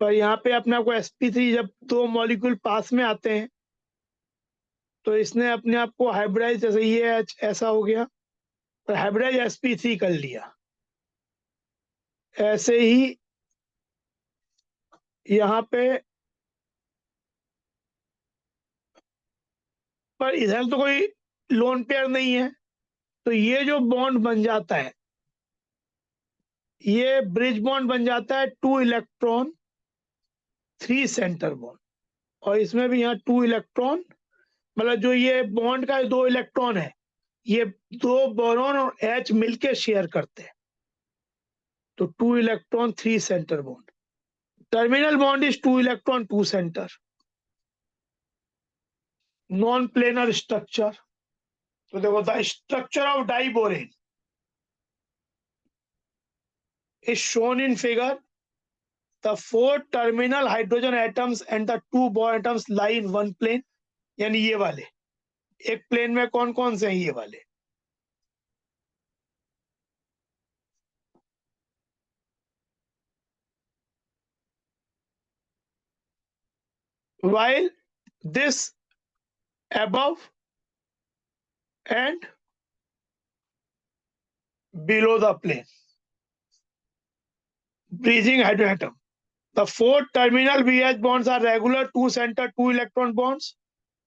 पर यहाँ पे अपने आप को sp3, जब दो मॉलिक्यूल पास में आते हैं तो इसने अपने आप को हाइब्रिडाइज, जैसे ये H ऐसा हो गया, पर हाइब्रिडाइज sp3 कर लिया। ऐसे ही यहाँ पे, पर इधर तो कोई लोन पेयर नहीं है, तो ये जो बॉन्ड बन जाता है, ये ब्रिज बॉन्ड बन जाता है 2 इलेक्ट्रॉन 3 सेंटर बॉन्ड। और इसमें भी यहाँ 2 इलेक्ट्रॉन, मतलब जो ये बॉन्ड का 2 इलेक्ट्रॉन है, ये दो बोरॉन और H मिलके शेयर करते हैं, तो 2 electron 3 centre bond. Terminal bond is 2 electron 2 centre. Non planar structure, तो देखो the structure of diborane is shown in figure. The 4 terminal hydrogen atoms and the 2 bond atoms lie in one plane, यानी ये वाले एक plane में कौन कौन से हैं, ये वाले। While this above and below the plane, bridging hydrogen atom. The 4 terminal BH bonds are regular 2 center 2 electron bonds,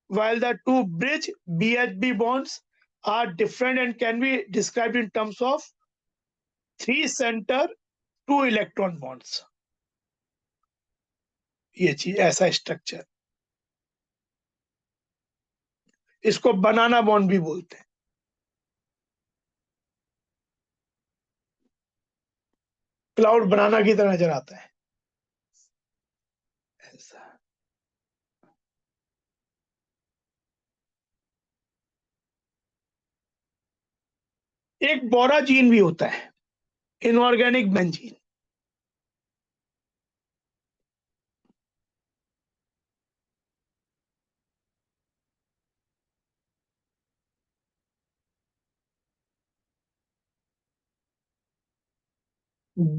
while the 2 bridge BHB bonds are different and can be described in terms of 3 center 2 electron bonds. ये चीज, ऐसा structure, इसको बनाना bond भी बोलते हैं। Cloud बनाना की तरह नजर आता है ऐसा। एक बोरा जीन भी होता है, इनऑर्गेनिक बेंजीन।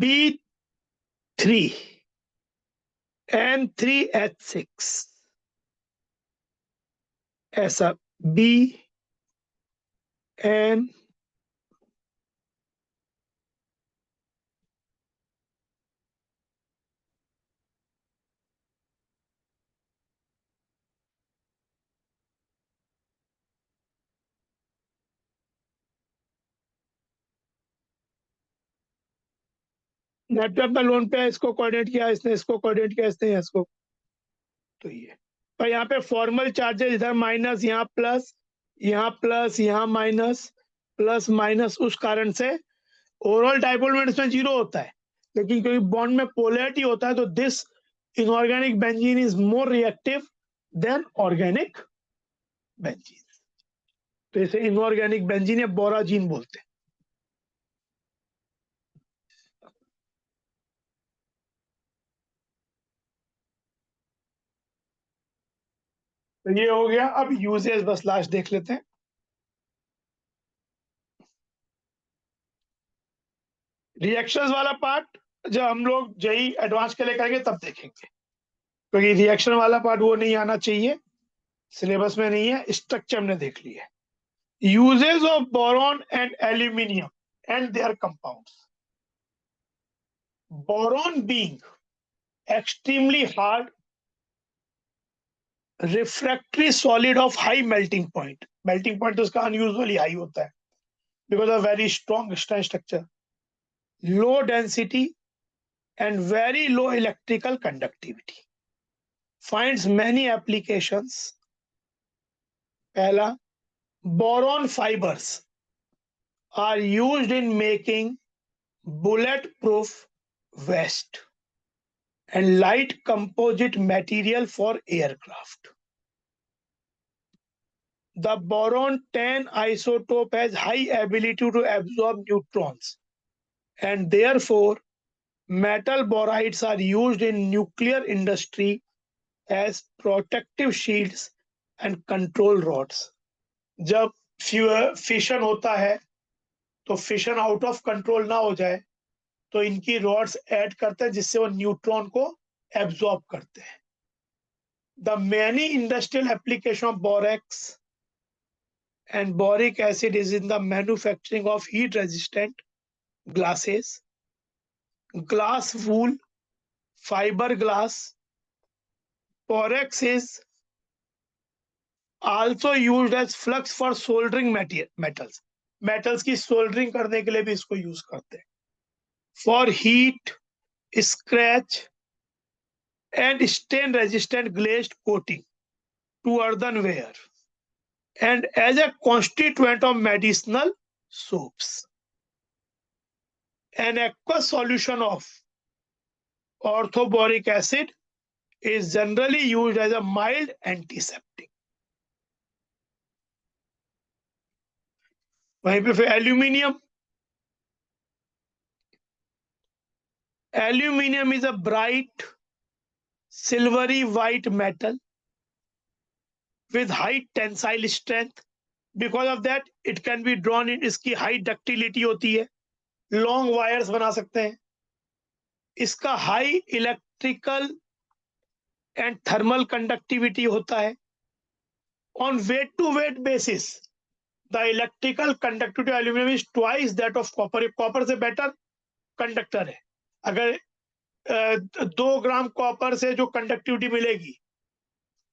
B3 N3H6 ऐसा B N नेटवर्क में लोन पे इसको कोऑर्डिनेट किया, इसने इसको कोऑर्डिनेट किया, इसने इसको, तो ये और यहाँ पे फॉर्मल चार्जेस इधर माइनस, यहाँ प्लस, यहाँ प्लस, यहाँ माइनस, प्लस माइनस, उस कारण से ओवरऑल डाइपोल मोमेंट इसमें 0 होता है, लेकिन क्योंकि बॉन्ड में पोलैरिटी होता है तो this inorganic benzene is more reactive than organic benzene, तो इसे इनऑर्गेनिक बेंजीन या बोराजीन बोलते हैं। तो ये हो गया। अब यूजेस बस लास्ट देख लेते हैं। रिएक्शंस वाला पार्ट जब हम लोग जेई एडवांस के लिए करेंगे तब देखेंगे, क्योंकि रिएक्शन वाला पार्ट वो नहीं आना चाहिए, सिलेबस में नहीं है, स्ट्रक्चर हमने देख लिया है। Uses of boron and aluminium and there compounds. Boron being extremely hard refractory solid of high melting point, melting point तो उसका अनयूजुअली हाई होता है because of very strong structure, low density and very low electrical conductivity, finds many applications. पहला, boron fibers are used in making bulletproof vest and light composite material for aircraft. The boron 10 isotope has high ability to absorb neutrons, and therefore metal borides are used in nuclear industry as protective shields and control rods. जब fission होता है तो fission out of control ना हो जाए तो इनकी rods add करते हैं जिससे वो न्यूट्रॉन को एब्जॉर्ब करते हैं। The many industrial application of borax and boric acid is in the manufacturing of heat resistant glasses, glass wool, fiberglass. Borax is also used as flux for soldering metals. Metals की soldering करने के लिए भी इसको use करते हैं. For heat, scratch and stain resistant glazed coating to earthenware and as a constituent of medicinal soaps. An aqueous solution of orthoboric acid is generally used as a mild antiseptic. वहीं पे फिर aluminium, Aluminium is a bright silvery white metal with high tensile strength. Because of that, it can be drawn in. इसकी high ductility होती है, long wires बना सकते हैं. इसका high electrical and thermal conductivity होता है. On weight to weight basis, the electrical conductivity of aluminum is twice that of copper. Copper से better conductor है. अगर 2 ग्राम कॉपर से जो कंडक्टिविटी मिलेगी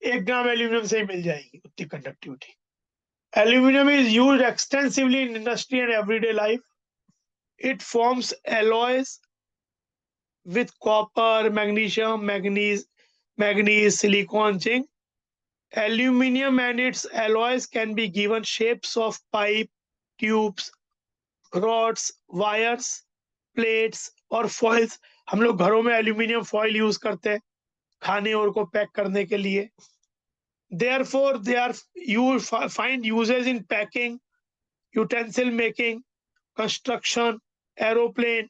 1 ग्राम एल्यूमिनियम से ही मिल जाएगी उतनी conductivity. Aluminum is used extensively in industry and everyday life. It forms alloys with copper, magnesium, manganese, silicon, zinc. Aluminum and its alloys can be given shapes of pipe, tubes, rods, wires, plates और foils. हम लोग घरों में aluminium foil use करते हैं खाने और को पैक करने के लिए. Therefore, they are find uses in packing, utensil making, construction, aeroplane,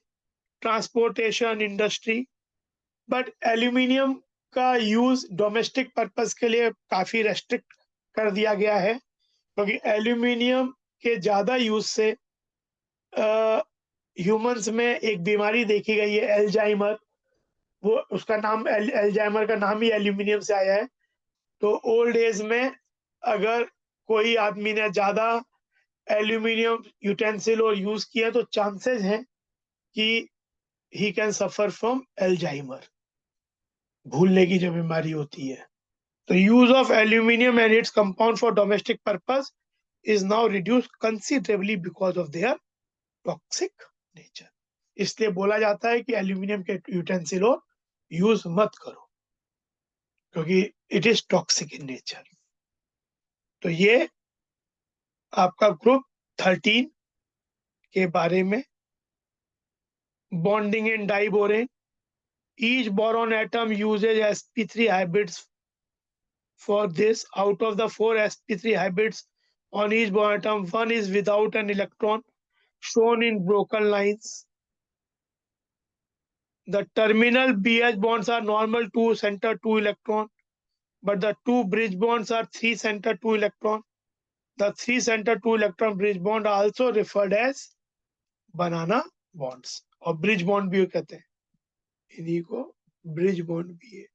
transportation industry. But aluminium का यूज डोमेस्टिक पर्पस के लिए काफी रेस्ट्रिक्ट कर दिया गया है, क्योंकि एल्यूमिनियम के ज्यादा यूज से ह्यूमंस में एक बीमारी देखी गई है, एल्जाइमर, वो उसका नाम एल्जाइमर का नाम ही एल्यूमिनियम से आया है। तो ओल्ड एज में अगर कोई आदमी ने ज्यादा एल्यूमिनियम यूटेंसिल और यूज किया तो चांसेस हैं कि he can suffer from Alzheimer, भूलने की जो बीमारी होती है। तो use of aluminium and its compound for domestic purpose is now reduced considerably because of their toxic nature। इसलिए बोला जाता है कि एल्यूमिनियम के यूटेंसिल और यूज मत करो क्योंकि it is toxic in nature. तो ये आपका ग्रुप 13 के बारे में। Bonding in diborane, each boron atom uses sp3 hybrids for this। out of the 4 sp3 hybrids on each boron atom, one is without an electron shown in broken lines। The terminal BH bonds are normal 2 center 2 electron, but the 2 bridge bonds are 3 center 2 electron। The 3 center 2 electron bridge bond are also referred as banana bonds, और bridge bond भी कहते हैं, इन्हीं को bridge bond भी है।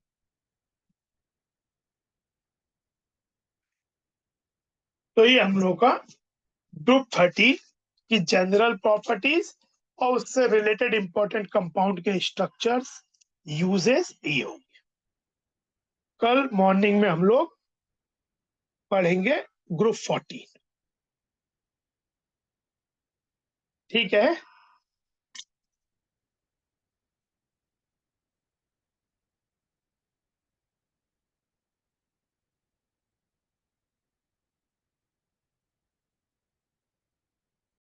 तो ये हम लोग का ग्रुप 30 की जनरल प्रॉपर्टीज और उससे रिलेटेड इंपॉर्टेंट कंपाउंड के स्ट्रक्चर्स, यूजेस ये होंगे। कल मॉर्निंग में हम लोग पढ़ेंगे ग्रुप 14। ठीक है।